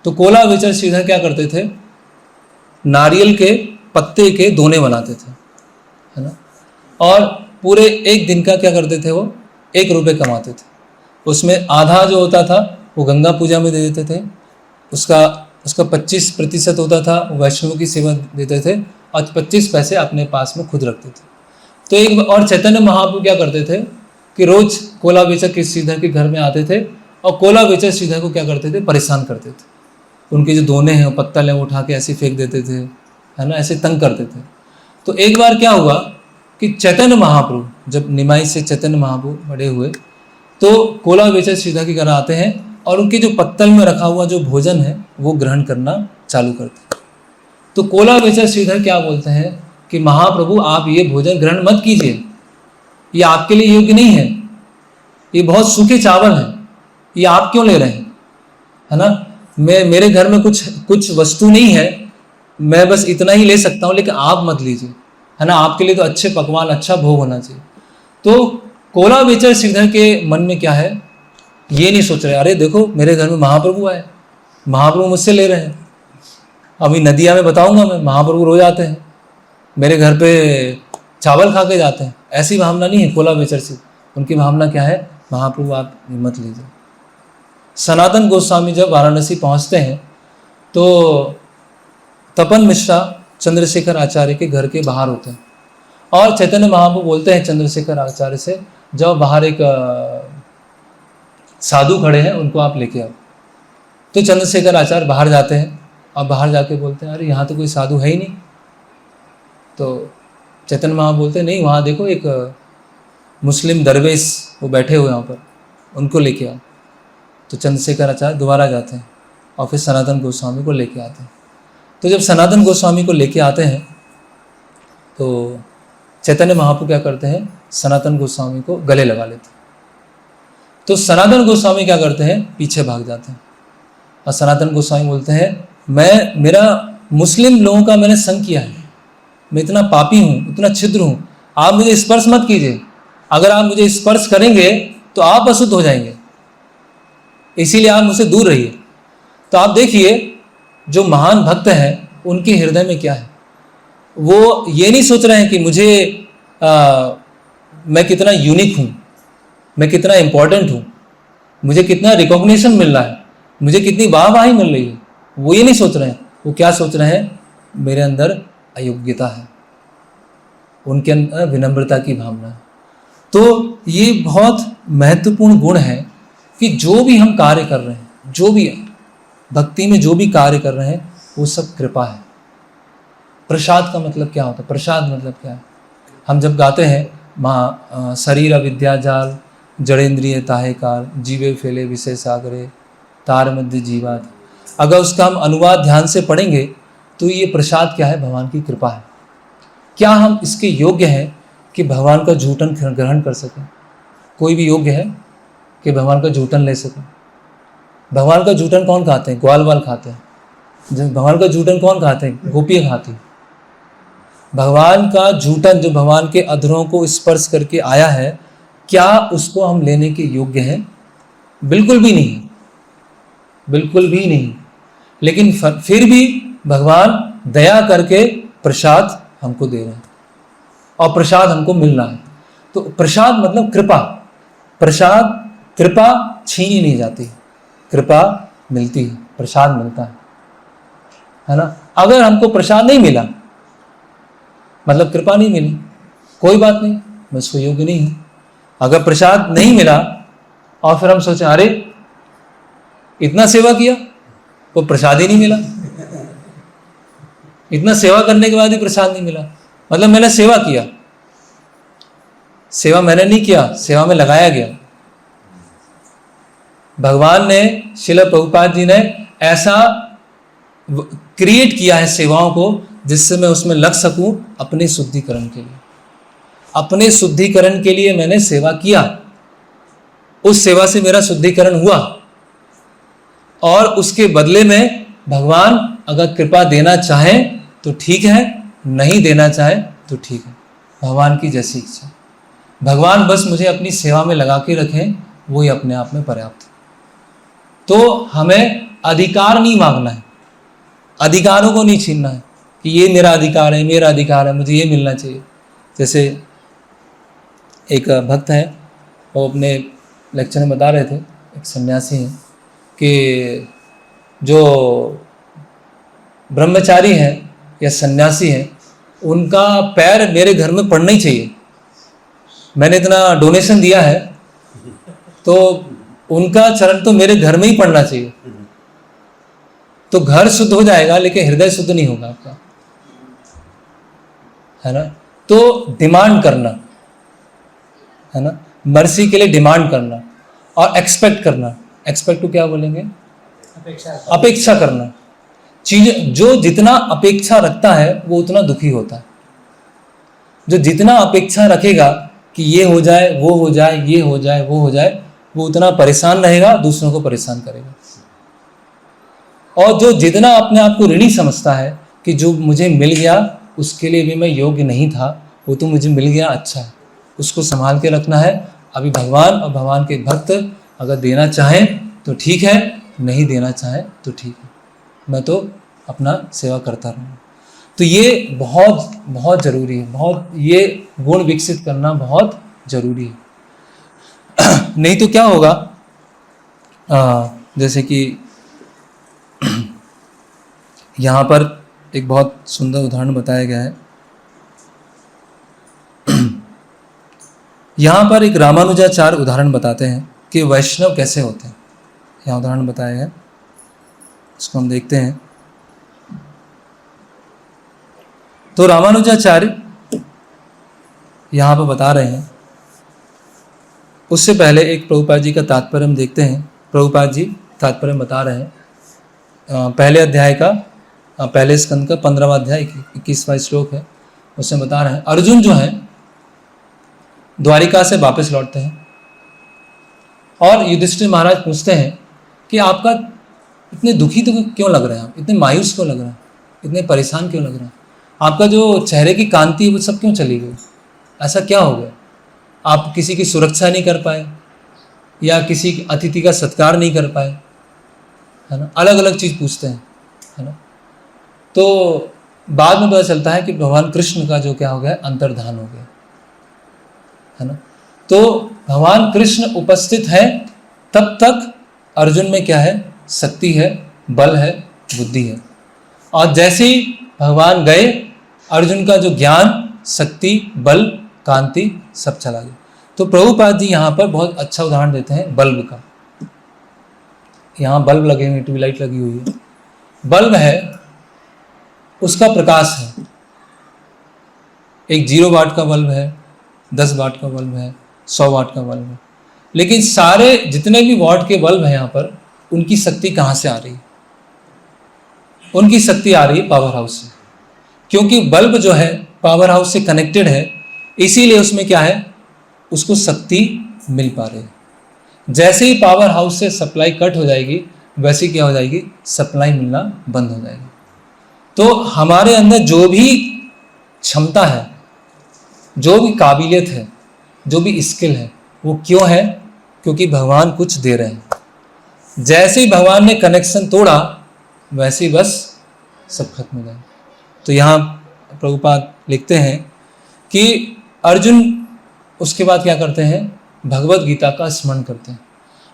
Speaker 1: तो कोला बेचर श्रीधर क्या करते थे, नारियल के पत्ते के दोने बनाते थे, है ना, और पूरे एक दिन का क्या करते थे, वो 1 रुपये कमाते थे। उसमें आधा जो होता था वो गंगा पूजा में दे देते थे, उसका 25% होता था वो वैष्णव की सेवा देते थे और 25 पैसे अपने पास में खुद रखते थे। तो एक और चैतन्य महाप्रभु क्या करते थे कि रोज कोला बेचर के श्रीधर के घर में आते थे और कोला बेचर श्रीधर को क्या करते थे, परेशान करते थे। उनके जो दोने हैं, पत्तल हैं, वो उठा के ऐसे फेंक देते थे, है ना, ऐसे तंग करते थे। तो एक बार क्या हुआ कि चैतन्य महाप्रभु जब निमाई से चैतन्य महाप्रभु बड़े हुए तो कोला बेचर श्रीधर के घर आते हैं और उनके जो पत्तल में रखा हुआ जो भोजन है वो ग्रहण करना चालू करते हैं। तो कोला बेचर श्रीधर क्या बोलते हैं कि महाप्रभु आप ये भोजन ग्रहण मत कीजिए, ये आपके लिए योग्य नहीं है, ये बहुत सूखे चावल हैं, ये आप क्यों ले रहे हैं, है ना, मेरे घर में कुछ वस्तु नहीं है, मैं बस इतना ही ले सकता हूँ, लेकिन आप मत लीजिए, है ना, आपके लिए तो अच्छे पकवान, अच्छा भोग होना चाहिए। तो कोला बेचर श्रीधर के मन में क्या है, ये नहीं सोच रहे अरे देखो मेरे घर में महाप्रभु आए, महाप्रभु मुझसे ले रहे हैं, अभी नदिया में बताऊंगा मैं, महाप्रभु रोज आते हैं मेरे घर पे चावल खा के जाते हैं। ऐसी भावना नहीं है कोला बेचर से, उनकी भावना क्या है, महाप्रभु आप हिम्मत लीजिए। सनातन गोस्वामी जब वाराणसी पहुंचते हैं तो तपन मिश्रा चंद्रशेखर आचार्य के घर के बाहर होते हैं और चैतन्य महाप्रभु बोलते हैं चंद्रशेखर आचार्य से, जब बाहर एक साधु खड़े हैं उनको आप लेके आओ। तो चंद्रशेखर आचार्य बाहर जाते हैं और बाहर जाके बोलते हैं अरे यहाँ तो कोई साधु है ही नहीं। तो चैतन्य महाप्रभु बोलते हैं नहीं, वहाँ देखो एक मुस्लिम दरवेश वो बैठे हुए हैं वहाँ पर, उनको लेके आओ। तो चंद्रशेखर आचार्य दोबारा जाते हैं और फिर सनातन गोस्वामी को लेके आते हैं। तो जब सनातन गोस्वामी को लेके आते हैं तो चैतन्य महाप्रभु क्या करते हैं, सनातन गोस्वामी को गले लगा लेते हैं। तो सनातन गोस्वामी क्या करते हैं, पीछे भाग जाते हैं और सनातन गोस्वामी बोलते हैं मेरा मुस्लिम लोगों का मैंने संग किया है, मैं इतना पापी हूँ, इतना छिद्र हूँ, आप मुझे स्पर्श मत कीजिए, अगर आप मुझे स्पर्श करेंगे तो आप अशुद्ध हो जाएंगे, इसीलिए आप मुझसे दूर रहिए। तो आप देखिए जो महान भक्त हैं उनके हृदय में क्या है, वो ये नहीं सोच रहे हैं कि मैं कितना यूनिक हूँ, मैं कितना इंपॉर्टेंट हूँ, मुझे कितना रिकॉग्निशन मिल रहा है, मुझे कितनी वाहवाही मिल रही है, वो ये नहीं सोच रहे हैं। वो क्या सोच रहे हैं? मेरे अंदर अयोग्यता है, उनके अंदर विनम्रता की भावना है। तो ये बहुत महत्वपूर्ण गुण है कि जो भी हम कार्य कर रहे हैं, जो भी भक्ति में जो भी कार्य कर रहे हैं, वो सब कृपा है। प्रसाद का मतलब क्या होता है? प्रसाद मतलब क्या है? हम जब गाते हैं माँ शरीर विद्या जाल जड़ेंद्रिय ताहे काल जीवे फैले विषय सागरे तार मध्य जीवाद, अगर उसका हम अनुवाद ध्यान से पढ़ेंगे तो ये प्रसाद क्या है? भगवान की कृपा है। क्या हम इसके योग्य हैं कि भगवान का झूठन ग्रहण कर सकें? कोई भी योग्य है कि भगवान का झूठन ले सकें? भगवान का झूठन कौन खाते हैं? ग्वाल वाल खाते हैं। जब भगवान का झूठन कौन खाते हैं? गोपियाँ खाती हैं। भगवान का झूठन जो भगवान के अधरों को स्पर्श करके आया है, क्या उसको हम लेने के योग्य हैं? बिल्कुल भी नहीं, बिल्कुल भी नहीं। लेकिन फिर भी भगवान दया करके प्रसाद हमको दे रहे हैं और प्रसाद हमको मिल रहा है। तो प्रसाद मतलब कृपा। प्रसाद, कृपा छीनी नहीं जाती, कृपा मिलती है, प्रसाद मिलता है ना। अगर हमको प्रसाद नहीं मिला मतलब कृपा नहीं मिली, कोई बात नहीं, मैं उसको योग्य नहीं हूँ। अगर प्रसाद नहीं मिला और फिर हम सोचें अरे इतना सेवा किया वो प्रसाद ही नहीं मिला, इतना सेवा करने के बाद भी प्रसाद नहीं मिला, मतलब मैंने सेवा किया, सेवा मैंने नहीं किया, सेवा में लगाया गया। भगवान ने, श्रील प्रभुपाद जी ने ऐसा क्रिएट किया है सेवाओं को जिससे मैं उसमें लग सकूं अपने शुद्धिकरण के लिए। अपने शुद्धिकरण के लिए मैंने सेवा किया, उस सेवा से मेरा शुद्धिकरण हुआ और उसके बदले में भगवान अगर कृपा देना चाहे तो ठीक है, नहीं देना चाहे तो ठीक है, भगवान की जैसी इच्छा। भगवान बस मुझे अपनी सेवा में लगा के रखें, वही अपने आप में पर्याप्त है। तो हमें अधिकार नहीं मांगना है, अधिकारों को नहीं छीनना है कि ये मेरा अधिकार है, मेरा अधिकार है, मुझे ये मिलना चाहिए। जैसे एक भक्त है, वो अपने लेक्चर में बता रहे थे, एक सन्यासी हैं कि जो ब्रह्मचारी हैं या सन्यासी हैं, उनका पैर मेरे घर में पड़ना ही चाहिए। मैंने इतना डोनेशन दिया है तो उनका चरण तो मेरे घर में ही पड़ना चाहिए। तो घर शुद्ध हो जाएगा लेकिन हृदय शुद्ध नहीं होगा आपका, है ना। तो डिमांड करना, है ना, मर्सी के लिए डिमांड करना और एक्सपेक्ट करना। एक्सपेक्ट टू क्या बोलेंगे? अपेक्षा करना। चीज जो जितना अपेक्षा रखता है वो उतना दुखी होता है। जो जितना अपेक्षा रखेगा कि ये हो जाए, वो हो जाए, ये हो जाए, वो हो जाए, वो उतना परेशान रहेगा, दूसरों को परेशान करेगा। और जो जितना अपने आप को ऋणी समझता है कि जो मुझे मिल गया उसके लिए भी मैं योग्य नहीं था, वो तो मुझे मिल गया, अच्छा है, उसको संभाल के रखना है। अभी भगवान और भगवान के भक्त अगर देना चाहें तो ठीक है, नहीं देना चाहें तो ठीक है, मैं तो अपना सेवा करता रहूँगा। तो ये बहुत बहुत ज़रूरी है, बहुत ये गुण विकसित करना बहुत ज़रूरी है। नहीं तो क्या होगा, जैसे कि यहाँ पर एक बहुत सुंदर उदाहरण बताया गया है। यहाँ पर एक रामानुजाचार्य उदाहरण बताते हैं कि वैष्णव कैसे होते हैं। यहाँ उदाहरण बताया है, इसको हम देखते हैं। तो रामानुजाचार्य यहाँ पर बता रहे हैं, उससे पहले एक प्रभुपाद जी का तात्पर्य हम देखते हैं। प्रभुपाद जी तात्पर्य बता रहे हैं पहले अध्याय का, पहले स्कंद का 15वां अध्याय 21वां श्लोक है, उसमें बता रहे हैं अर्जुन जो है द्वारिका से वापस लौटते हैं और युधिष्ठिर महाराज पूछते हैं कि आपका इतने दुखी तो क्यों लग रहे हैं, आप इतने मायूस क्यों लग रहे हैं, इतने परेशान क्यों लग रहे हैं, आपका जो चेहरे की कांति है वो सब क्यों चली गई, ऐसा क्या हो गया, आप किसी की सुरक्षा नहीं कर पाए या किसी अतिथि का सत्कार नहीं कर पाए, है ना, अलग अलग चीज़ पूछते हैं, है ना। तो बाद में पता चलता है कि भगवान कृष्ण का जो क्या हो गया, अंतर्धान हो गया, है ना। तो भगवान कृष्ण उपस्थित है तब तक अर्जुन में क्या है, शक्ति है, बल है, बुद्धि है। और जैसे ही भगवान गए, अर्जुन का जो ज्ञान, शक्ति, बल, कांति सब चला गया। तो प्रभुपाद जी यहाँ पर बहुत अच्छा उदाहरण देते हैं बल्ब का। यहाँ बल्ब लगे हुए, ट्यूबलाइट लगी हुई है, बल्ब है, उसका प्रकाश है। एक 0 वाट का बल्ब है, 10 वाट का बल्ब है, 100 वाट का बल्ब है। लेकिन सारे जितने भी वाट के बल्ब हैं यहाँ पर, उनकी शक्ति कहाँ से आ रही है? उनकी शक्ति आ रही है पावर हाउस से, क्योंकि बल्ब जो है पावर हाउस से कनेक्टेड है, इसीलिए उसमें क्या है, उसको शक्ति मिल पा रही है। जैसे ही पावर हाउस से सप्लाई कट हो जाएगी, वैसे क्या हो जाएगी, सप्लाई मिलना बंद हो जाएगी। तो हमारे अंदर जो भी क्षमता है, जो भी काबिलियत है, जो भी स्किल है, वो क्यों है? क्योंकि भगवान कुछ दे रहे हैं। जैसे ही भगवान ने कनेक्शन तोड़ा, वैसे ही बस सब खत्म हो जाए। तो यहाँ प्रभुपाद लिखते हैं कि अर्जुन उसके बाद क्या करते हैं, भगवत गीता का स्मरण करते हैं।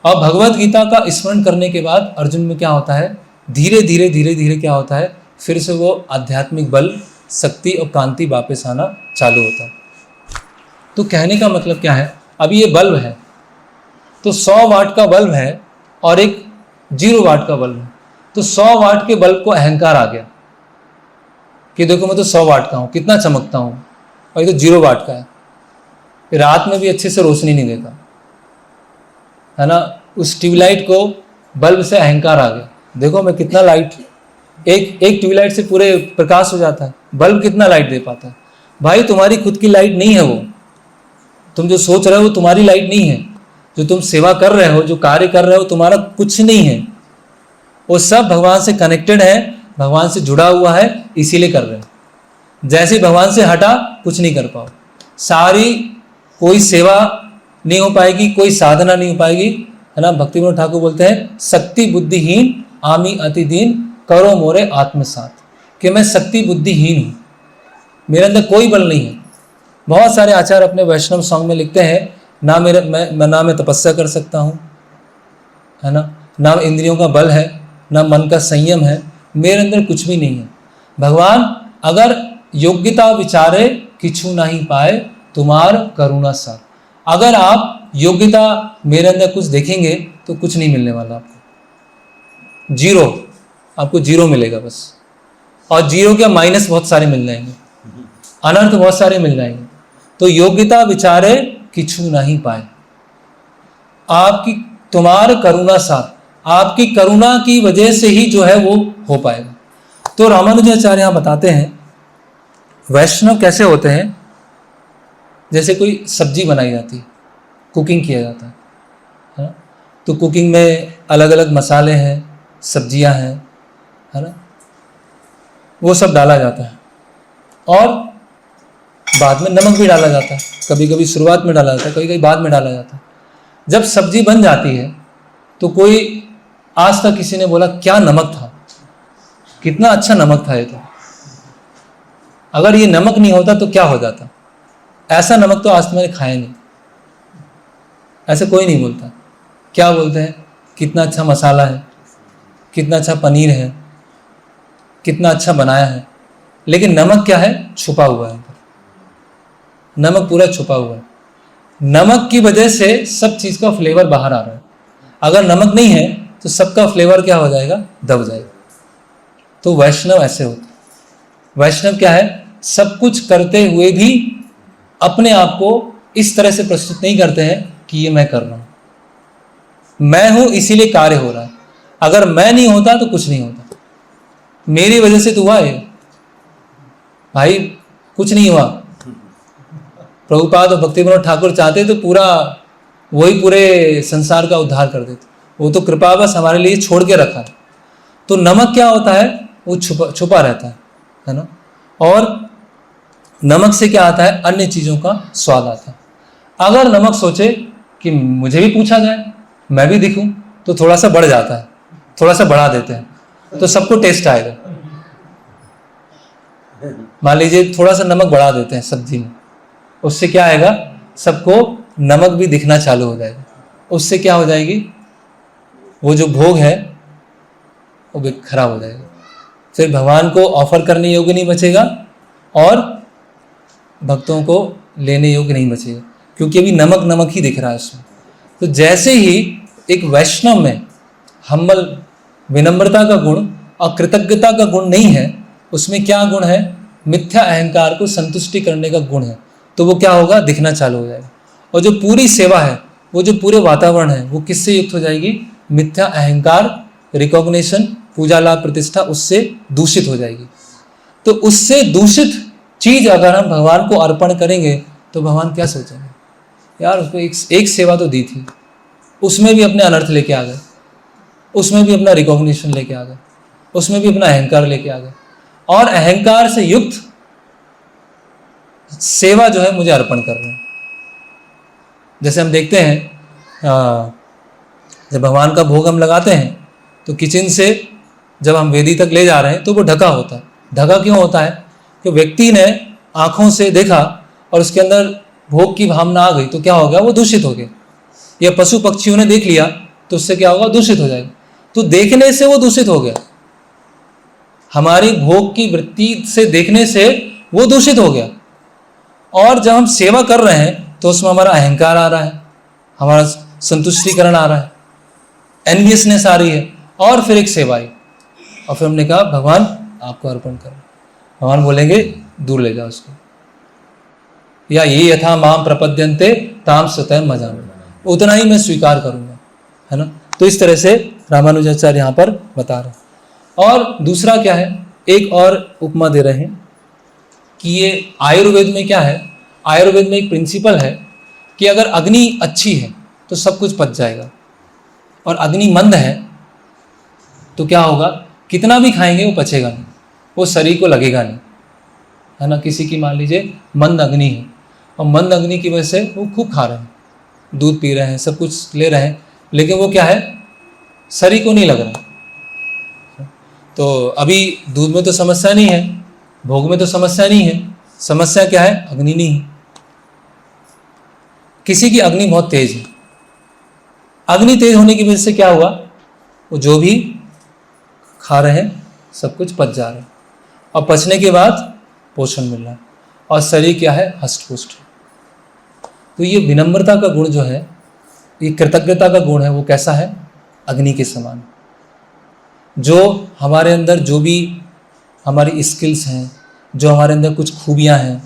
Speaker 1: और भगवत गीता का स्मरण करने के बाद अर्जुन में क्या होता है, धीरे धीरे धीरे धीरे क्या होता है, फिर से वो आध्यात्मिक बल, शक्ति और कांति वापस आना चालू होता है। तो कहने का मतलब क्या है, अभी ये बल्ब है, तो 100 वाट का बल्ब है और एक 0 वाट का बल्ब है। तो 100 वाट के बल्ब को अहंकार आ गया कि देखो मैं तो 100 वाट का हूँ, कितना चमकता हूँ, और ये तो 0 वाट का है, रात में भी अच्छे से रोशनी नहीं देता है ना। उस ट्यूबलाइट को, बल्ब से अहंकार आ गया, देखो मैं कितना लाइट, एक ट्यूबलाइट से पूरे प्रकाश हो जाता है, बल्ब कितना लाइट दे पाता है। भाई तुम्हारी खुद की लाइट नहीं है वो, तुम जो सोच रहे हो वो तुम्हारी लाइट नहीं है, जो तुम सेवा कर रहे हो, जो कार्य कर रहे हो, तुम्हारा कुछ नहीं है, वो सब भगवान से कनेक्टेड है, भगवान से जुड़ा हुआ है, इसीलिए कर रहे हो। जैसे भगवान से हटा, कुछ नहीं कर पाओ, सारी कोई सेवा नहीं हो पाएगी, कोई साधना नहीं हो पाएगी, है ना। भक्ति विनोद ठाकुर बोलते हैं, शक्ति बुद्धिहीन आमी अति दीन, करो मोरे आत्मसात, कि मैं शक्ति बुद्धिहीन हूँ, मेरे अंदर कोई बल नहीं है। बहुत सारे आचार्य अपने वैष्णव सॉन्ग में लिखते हैं, ना मैं तपस्या कर सकता हूँ, है ना इंद्रियों का बल है, ना मन का संयम है, मेरे अंदर कुछ भी नहीं है। भगवान अगर योग्यता विचारे किछु नहीं पाए, तुम्हार करुणा सार। अगर आप योग्यता मेरे अंदर कुछ देखेंगे तो कुछ नहीं मिलने वाला आपको, 0, आपको 0 मिलेगा बस। और 0 के माइनस बहुत सारे मिल जाएंगे, अनर्थ बहुत सारे मिल जाएंगे। तो योग्यता विचारे किछु नहीं पाए, आपकी तुम्हार करुणा सार, आपकी करुणा की वजह से ही जो है वो हो पाएगा। तो रामानुजाचार्य यहाँ बताते हैं वैष्णव कैसे होते हैं। जैसे कोई सब्जी बनाई जाती है, कुकिंग किया जाता है ना, तो कुकिंग में अलग अलग मसाले हैं, सब्जियां हैं, है ना, वो सब डाला जाता है। और बाद में नमक भी डाला जाता है, कभी कभी शुरुआत में डाला जाता है, कभी कभी बाद में डाला जाता है। जब सब्जी बन जाती है तो कोई, आज तक किसी ने बोला क्या नमक था, कितना अच्छा नमक था ये, तो अगर ये नमक नहीं होता तो क्या हो जाता, ऐसा नमक तो आज तक मैंने खाया नहीं, ऐसे कोई नहीं बोलता। क्या बोलते हैं, कितना अच्छा मसाला है, कितना अच्छा पनीर है, कितना अच्छा बनाया है, लेकिन नमक क्या है, छुपा हुआ है, नमक पूरा छुपा हुआ है। नमक की वजह से सब चीज का फ्लेवर बाहर आ रहा है, अगर नमक नहीं है तो सबका फ्लेवर क्या हो जाएगा, दब जाएगा। तो वैष्णव ऐसे होते, वैष्णव क्या है, सब कुछ करते हुए भी अपने आप को इस तरह से प्रस्तुत नहीं करते हैं कि ये मैं कर रहा हूं, मैं हूं इसीलिए कार्य हो रहा है, अगर मैं नहीं होता तो कुछ नहीं होता, मेरी वजह से तो हुआ है भाई, कुछ नहीं हुआ। प्रभुपाद और भक्ति विनोद ठाकुर चाहते तो पूरा वही पूरे संसार का उद्धार कर देते, वो तो कृपा बस हमारे लिए छोड़ के रखा है। तो नमक क्या होता है, वो छुपा रहता है ना। और नमक से क्या आता है, अन्य चीजों का स्वाद आता है। अगर नमक सोचे कि मुझे भी पूछा जाए, मैं भी दिखूं, तो थोड़ा सा बढ़ जाता है, थोड़ा सा बढ़ा देते हैं तो सबको टेस्ट आएगा। मान लीजिए थोड़ा सा नमक बढ़ा देते हैं सब्जी में, उससे क्या आएगा, सबको नमक भी दिखना चालू हो जाएगा। उससे क्या हो जाएगी, वो जो भोग है वो भी खराब हो जाएगा। फिर भगवान को ऑफर करने योग्य नहीं बचेगा और भक्तों को लेने योग्य नहीं बचेगा, क्योंकि अभी नमक नमक ही दिख रहा है उसमें। तो जैसे ही एक वैष्णव में हम्बल विनम्रता का गुण और कृतज्ञता का गुण नहीं है, उसमें क्या गुण है, मिथ्या अहंकार को संतुष्टि करने का गुण है, तो वो क्या होगा, दिखना चालू हो जाएगा। और जो पूरी सेवा है, वो जो पूरे वातावरण है, वो किससे युक्त हो जाएगी, मिथ्या अहंकार, रिकॉग्निशन, पूजा लाभ प्रतिष्ठा, उससे दूषित हो जाएगी। तो उससे दूषित चीज अगर हम भगवान को अर्पण करेंगे तो भगवान क्या सोचेंगे, यार उसको एक सेवा तो दी थी, उसमें भी अपने अनर्थ लेके आ गए, उसमें भी अपना रिकॉग्निशन लेके आ गए, उसमें भी अपना अहंकार लेके आ गए, और अहंकार से युक्त सेवा जो है मुझे अर्पण कर रहे हैं। जैसे हम देखते हैं जब भगवान का भोग हम लगाते हैं तो किचन से जब हम वेदी तक ले जा रहे हैं तो वो ढका होता है। ढका क्यों होता है, कि व्यक्ति ने आंखों से देखा और उसके अंदर भोग की भावना आ गई तो क्या हो गया, वो दूषित हो गया। या पशु पक्षियों ने देख लिया तो उससे क्या होगा, दूषित हो जाएगा। तो देखने से वो दूषित हो गया, हमारी भोग की वृत्ति से देखने से वो दूषित हो गया। और जब हम सेवा कर रहे हैं तो उसमें हमारा अहंकार आ रहा है, हमारा संतुष्टिकरण आ रहा है, एनवियसनेस आ रही है, और फिर एक सेवा आई। और फिर हमने कहा भगवान आपको अर्पण करो। भगवान बोलेंगे दूर ले जाओ उसको, या ये यथा माम प्रपद्यन्ते ताम स्वतः मजा, उतना ही मैं स्वीकार करूंगा, है ना। तो इस तरह से रामानुजाचार्य यहाँ पर बता रहे हैं। और दूसरा क्या है, एक और उपमा दे रहे हैं कि ये आयुर्वेद में क्या है, आयुर्वेद में एक प्रिंसिपल है कि अगर अग्नि अच्छी है तो सब कुछ पच जाएगा, और अग्नि मंद है तो क्या होगा, कितना भी खाएंगे वो पचेगा नहीं, वो शरीर को लगेगा नहीं, है ना। किसी की मान लीजिए मंद अग्नि है, और मंद अग्नि की वजह से वो खूब खा रहे हैं, दूध पी रहे हैं, सब कुछ ले रहे हैं, लेकिन वो क्या है, शरीर को नहीं लग रहा। तो अभी दूध में तो समस्या नहीं है, भोग में तो समस्या नहीं है, समस्या क्या है, अग्नि नहीं है। किसी की अग्नि बहुत तेज है, अग्नि तेज होने की वजह से क्या हुआ, वो जो भी खा रहे हैं सब कुछ पच जा रहा है, और पचने के बाद पोषण मिल रहा है, और शरीर क्या है, हष्ट पुष्ट। तो ये विनम्रता का गुण जो है, ये कृतज्ञता का गुण है, वो कैसा है, अग्नि के समान। जो हमारे अंदर जो भी हमारी स्किल्स हैं, जो हमारे अंदर कुछ खूबियां हैं,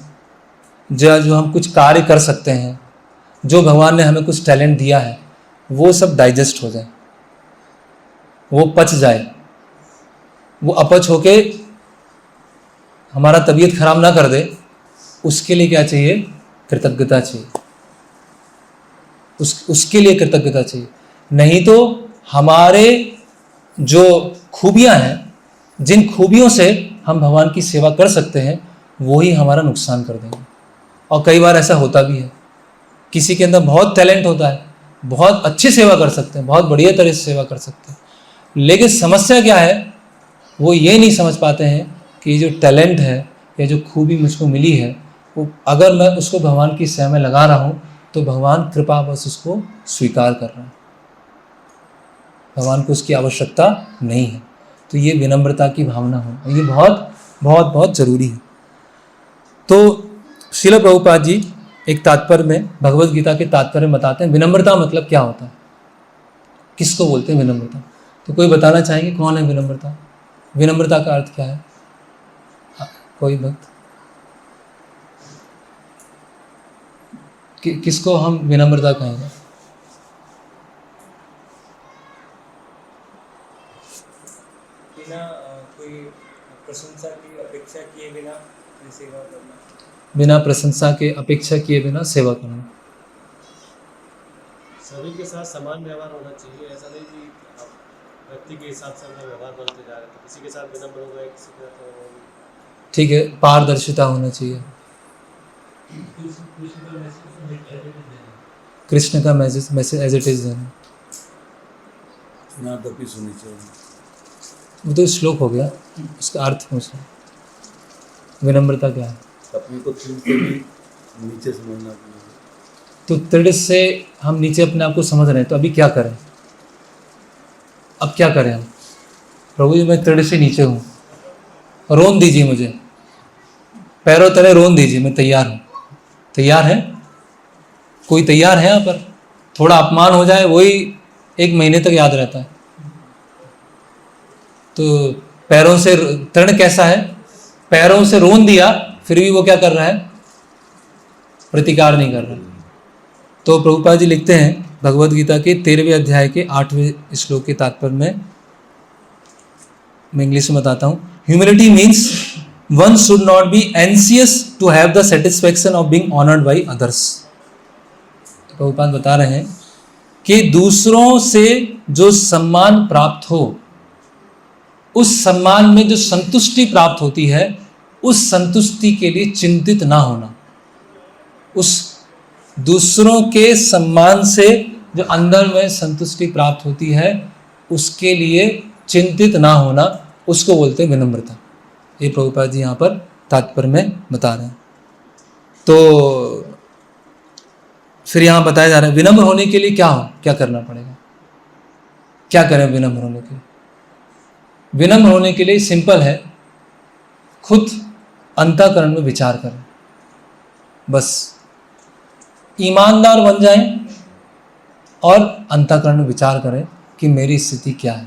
Speaker 1: जो हम कुछ कार्य कर सकते हैं, जो भगवान ने हमें कुछ टैलेंट दिया है, वो सब डाइजेस्ट हो जाए, वो पच जाए, वो अपच होके हमारा तबीयत खराब ना कर दे, उसके लिए क्या चाहिए, कृतज्ञता चाहिए। उसके लिए कृतज्ञता चाहिए। नहीं तो हमारे जो खूबियां हैं, जिन खूबियों से हम भगवान की सेवा कर सकते हैं, वो ही हमारा नुकसान कर देंगे। और कई बार ऐसा होता भी है, किसी के अंदर बहुत टैलेंट होता है, बहुत अच्छी सेवा कर सकते हैं, बहुत बढ़िया तरह से सेवा कर सकते हैं, लेकिन समस्या क्या है, वो ये नहीं समझ पाते हैं कि ये जो टैलेंट है या जो खूबी मुझको मिली है, वो अगर मैं उसको भगवान की सेवा में लगा रहा हूँ तो भगवान कृपा बस उसको स्वीकार कर रहा है, भगवान को उसकी आवश्यकता नहीं है। तो ये विनम्रता की भावना हो, ये बहुत बहुत बहुत जरूरी है। तो श्रील प्रभुपाद जी एक तात्पर्य में, भगवत गीता के तात्पर्य में बताते हैं विनम्रता मतलब क्या होता है, किसको बोलते हैं विनम्रता। तो कोई बताना चाहेंगे कौन है विनम्रता, विनम्रता का अर्थ क्या है, कोई भक्त, किसको हम विनम्रता कहेंगे।
Speaker 2: बिना कोई प्रशंसा की अपेक्षा किए बिना सेवा करना,
Speaker 1: बिना प्रशंसा के अपेक्षा किए बिना सेवा करना।
Speaker 2: सभी के साथ समान व्यवहार होना चाहिए, ऐसा नहीं कि आप व्यक्ति के हिसाब से अपना व्यवहार बनते जा रहे हैं, तो किसी के साथ विनम्र हो गए, किसी के साथ
Speaker 1: ठीक है, पारदर्शिता होना चाहिए। कृष्ण का मैसेज एज इट इज देना,
Speaker 3: नादपि सुनी चाहिए।
Speaker 1: वो तो श्लोक हो गया, उसका अर्थ पूछ रहा हूं। विनम्रता क्या है,
Speaker 3: अपने को तिल से भी नीचे समझना चाहिए।
Speaker 1: तो तृण से हम नीचे अपने आप को समझ रहे हैं, तो अभी क्या करें? अब क्या करें हम? प्रभु जी मैं तृण से नीचे हूँ, रोन दीजिए मुझे, पैरों तले रोन दीजिए, मैं तैयार हूँ। तैयार है? कोई तैयार है यहाँ पर? थोड़ा अपमान हो जाए वही 1 महीने तक याद रहता है। तो पैरों से तृण कैसा है? पैरों से रोन दिया, फिर भी वो क्या कर रहा है? प्रतिकार नहीं कर रहा। तो प्रभुपाद जी लिखते हैं भगवद गीता के 13वें अध्याय के 8वें श्लोक के तात्पर्य में, मैं इंग्लिश में बताता हूँ। Humility means one should not be anxious to have the satisfaction of being honoured by others. Prabhupada बता रहे हैं कि दूसरों से जो सम्मान प्राप्त हो, उस सम्मान में जो संतुष्टि प्राप्त होती है, उस संतुष्टि के लिए चिंतित ना होना। उस दूसरों के सम्मान से जो अंदर में संतुष्टि प्राप्त होती है, उसके लिए चिंतित ना होना, उसको बोलते हैं विनम्रता। ये प्रभुपाद जी यहाँ पर तात्पर्य में बता रहे हैं। तो फिर यहाँ बताया जा रहा है विनम्र होने के लिए क्या करना पड़ेगा, क्या करें विनम्र होने के लिए? विनम्र होने के लिए सिंपल है, खुद अंतःकरण में विचार करें। बस ईमानदार बन जाएं और अंतःकरण में विचार करें कि मेरी स्थिति क्या है,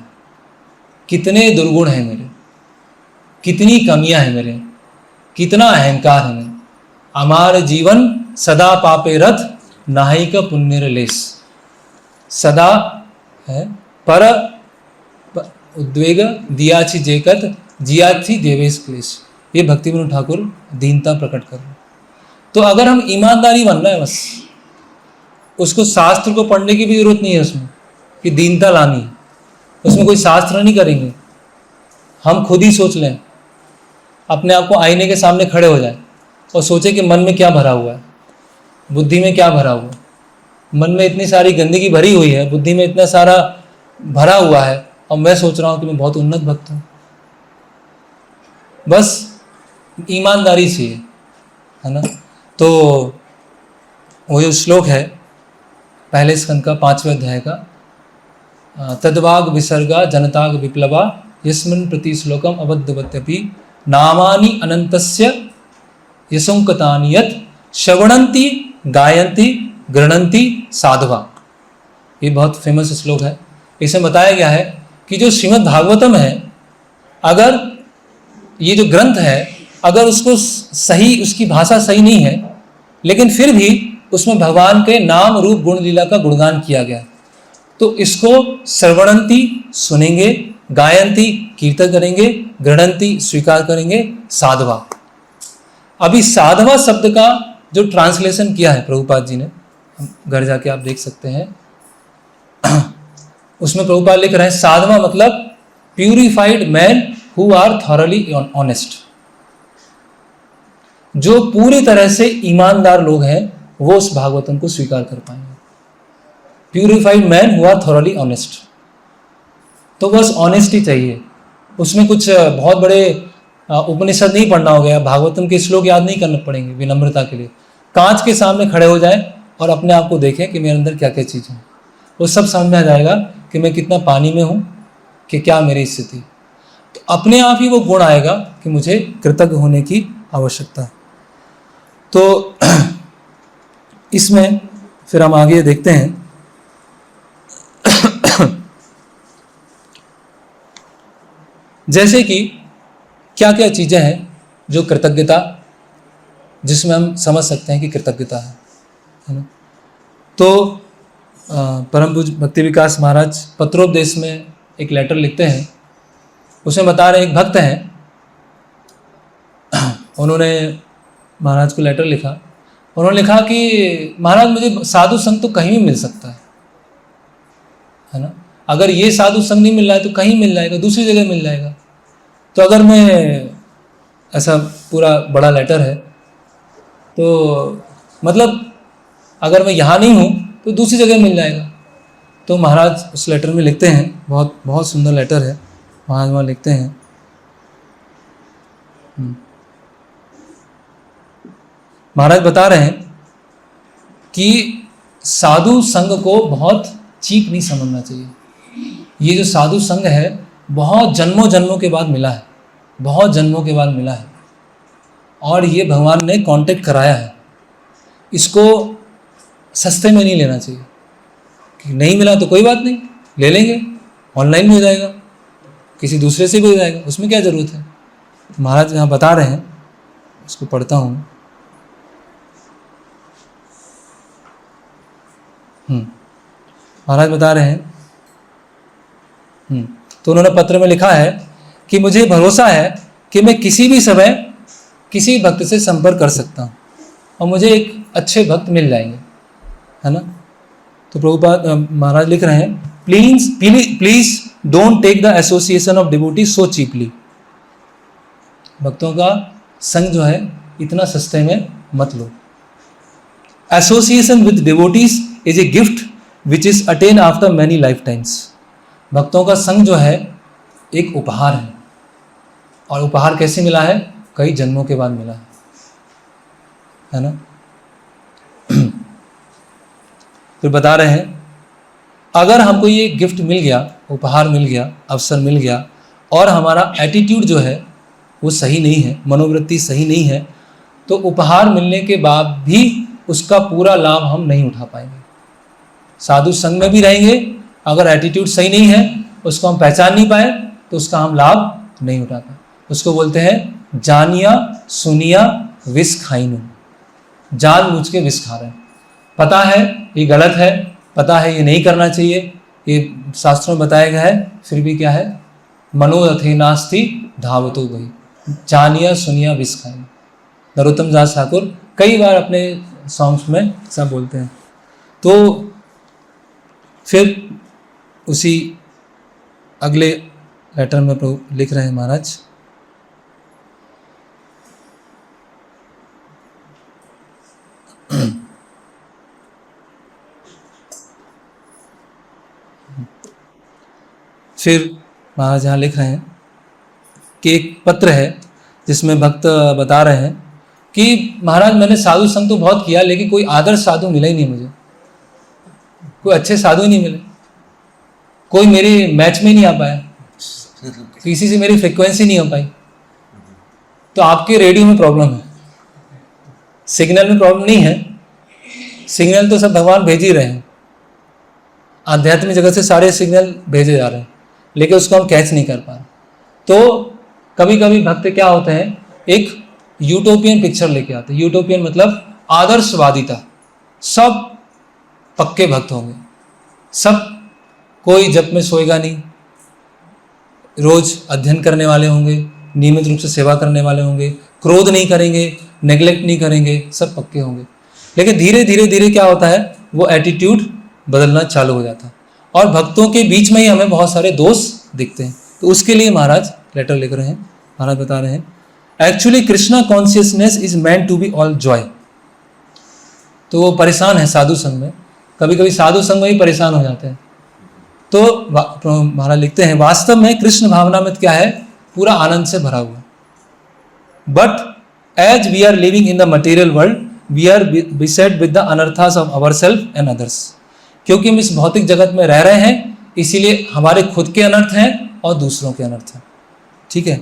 Speaker 1: कितने दुर्गुण हैं मेरे, कितनी कमियां हैं मेरे, कितना अहंकार है मेरे। हमारे जीवन सदा पापे रथ नाहिक पुण्य लेस। सदा है पर उद्वेग दियाची जेकत जियाची देवेश क्लेश। ये भक्ति विनोद ठाकुर दीनता प्रकट कर रहे हैं। तो अगर हम ईमानदारी बन रहे हैं, बस उसको शास्त्र को पढ़ने की भी जरूरत नहीं है उसमें कि दीनता लानी है, उसमें कोई शास्त्र नहीं करेंगे। हम खुद ही सोच लें, अपने आप को आईने के सामने खड़े हो जाए और सोचे कि मन में क्या भरा हुआ है, बुद्धि में क्या भरा हुआ है। मन में इतनी सारी गंदगी भरी हुई है, बुद्धि में इतना सारा भरा हुआ है, और मैं सोच रहा हूँ कि मैं बहुत उन्नत भक्त हूँ। बस ईमानदारी से है ना। तो वो जो श्लोक है पहले स्कंद का 5वें अध्याय का, तद्वाग विसर्गा जनताग विप्लवा यस्मिन् प्रति श्लोकम अबद्धवत्यपि नामानि अनंतस्य यशोंकतानि यत् श्रवणन्ति गायन्ति गृह्णन्ति साधवा। ये बहुत फेमस श्लोक है। इसमें बताया गया है कि जो श्रीमद् भागवतम है, अगर ये जो ग्रंथ है, अगर उसको सही, उसकी भाषा सही नहीं है, लेकिन फिर भी उसमें भगवान के नाम रूप गुण लीला का गुणगान किया गया, तो इसको श्रवणंती सुनेंगे, गायंती कीर्तन करेंगे, गृह्णंती स्वीकार करेंगे, साधवा। अभी साधवा शब्द का जो ट्रांसलेशन किया है प्रभुपाद जी ने, घर जाके आप देख सकते हैं, उसमें प्रभुपाद लिख रहे हैं साधवा मतलब purified man who are thoroughly honest. जो पूरी तरह से ईमानदार लोग हैं वो उस भागवतम को स्वीकार कर पाएंगे। Purified man who are thoroughly honest. तो बस ऑनेस्टी चाहिए, उसमें कुछ बहुत बड़े उपनिषद नहीं पढ़ना हो गया, भागवतम के श्लोक याद नहीं करने पड़ेंगे। विनम्रता के लिए कांच के सामने खड़े हो जाए और अपने आप को देखें कि मेरे अंदर क्या क्या चीज़ है, वो सब समझ में आ जाएगा कि मैं कितना पानी में हूँ, कि क्या मेरी स्थिति। तो अपने आप ही वो गुण आएगा कि मुझे कृतज्ञ होने की आवश्यकता है। तो इसमें फिर हम आगे देखते हैं जैसे कि क्या क्या चीज़ें हैं जो कृतज्ञता, जिसमें हम समझ सकते हैं कि कृतज्ञता है ना। तो परम पूज्य भक्ति विकास महाराज पत्रोपदेश में एक लेटर लिखते हैं, उसमें बता रहे एक भक्त हैं, उन्होंने महाराज को लेटर लिखा। उन्होंने लिखा कि महाराज मुझे साधु संग तो कहीं भी मिल सकता है ना। अगर ये साधु संग नहीं मिल रहा है तो कहीं मिल जाएगा, दूसरी जगह मिल जाएगा। तो अगर मैं, ऐसा पूरा बड़ा लेटर है, तो मतलब अगर मैं यहाँ नहीं हूँ तो दूसरी जगह मिल जाएगा। तो महाराज उस लेटर में लिखते हैं, बहुत बहुत सुंदर लेटर है, महाराज वहाँ लिखते हैं महाराज बता रहे हैं कि साधु संग को बहुत चीप नहीं समझना चाहिए। ये जो साधु संग है बहुत जन्मों जन्मों के बाद मिला है, बहुत जन्मों के बाद मिला है, और ये भगवान ने कांटेक्ट कराया है। इसको सस्ते में नहीं लेना चाहिए कि नहीं मिला तो कोई बात नहीं, ले लेंगे, ऑनलाइन भी हो जाएगा, किसी दूसरे से भी हो जाएगा, उसमें क्या ज़रूरत है। महाराज यहाँ बता रहे हैं, इसको पढ़ता हूँ। महाराज बता रहे हैं, तो उन्होंने पत्र में लिखा है कि मुझे भरोसा है कि मैं किसी भी समय किसी भक्त से संपर्क कर सकता हूँ और मुझे एक अच्छे भक्त मिल जाएंगे, है ना। तो प्रभुपाद महाराज लिख रहे हैं, please don't take the association of devotees so cheaply. भक्तों का संग जो है इतना सस्ते में मत लो। Association with devotees is a gift which is attain after many life times. भक्तों का संग जो है एक उपहार है, और उपहार कैसे मिला है, कई जन्मों के बाद मिला है ना। फिर बता रहे हैं, अगर हमको ये गिफ्ट मिल गया, उपहार मिल गया, अवसर मिल गया, और हमारा एटीट्यूड जो है वो सही नहीं है, मनोवृत्ति सही नहीं है, तो उपहार मिलने के बाद भी उसका पूरा लाभ हम नहीं उठा पाएंगे। साधु संग में भी रहेंगे, अगर एटीट्यूड सही नहीं है, उसको हम पहचान नहीं पाए, तो उसका हम लाभ नहीं उठा पाए। उसको बोलते हैं जानिया सुनिया विष खाइनु, जान बूझ के विष खा रहे हैं। पता है ये गलत है, पता है ये नहीं करना चाहिए, ये शास्त्रों में बताया गया है, फिर भी क्या है, मनोरथे नास्ति धावतो गई, जानिया सुनिया विष खाइनु। नरोत्तम दास ठाकुर कई बार अपने सॉन्ग्स में सब बोलते हैं। तो फिर उसी अगले लेटर में प्रभु लिख रहे हैं महाराज, फिर महाराज यहाँ लिख रहे हैं कि एक पत्र है जिसमें भक्त बता रहे हैं कि महाराज मैंने साधु संग तो बहुत किया, लेकिन कोई आदर्श साधु मिला ही नहीं मुझे, कोई अच्छे साधु ही नहीं मिले, कोई मेरे मैच में नहीं आ पाया, किसी से मेरी फ्रिक्वेंसी नहीं हो पाई। तो आपके रेडियो में प्रॉब्लम है, सिग्नल में प्रॉब्लम नहीं है। सिग्नल तो सब भगवान भेज ही रहे हैं, आध्यात्मिक जगत से सारे सिग्नल भेजे जा रहे हैं, लेकिन उसको हम कैच नहीं कर पा रहे। तो कभी कभी भक्त क्या होते हैं, एक यूटोपियन पिक्चर लेके आते हैं। यूटोपियन मतलब आदर्शवादिता, सब पक्के भक्त होंगे, सब कोई जप में सोएगा नहीं, रोज अध्ययन करने वाले होंगे, नियमित रूप से सेवा करने वाले होंगे, क्रोध नहीं करेंगे, नेग्लेक्ट नहीं करेंगे, सब पक्के होंगे। लेकिन धीरे धीरे धीरे क्या होता है, वो एटीट्यूड बदलना चालू हो जाता है, और भक्तों के बीच में ही हमें बहुत सारे दोष दिखते हैं। तो उसके लिए महाराज लेटर लिख रहे हैं। महाराज बता रहे हैं, actually Krishna consciousness is meant to be all joy. तो वो परेशान है साधु संग में, कभी कभी साधु संग में ही परेशान हो जाते हैं। तो महाराज लिखते हैं, वास्तव में कृष्ण भावना में क्या है, पूरा आनंद से भरा हुआ। But as we are living in the material world, we are beset with the anarthas of our self and others. क्योंकि हम इस भौतिक जगत में रह रहे हैं, इसीलिए हमारे खुद के अनर्थ हैं और दूसरों के अनर्थ हैं। ठीक है,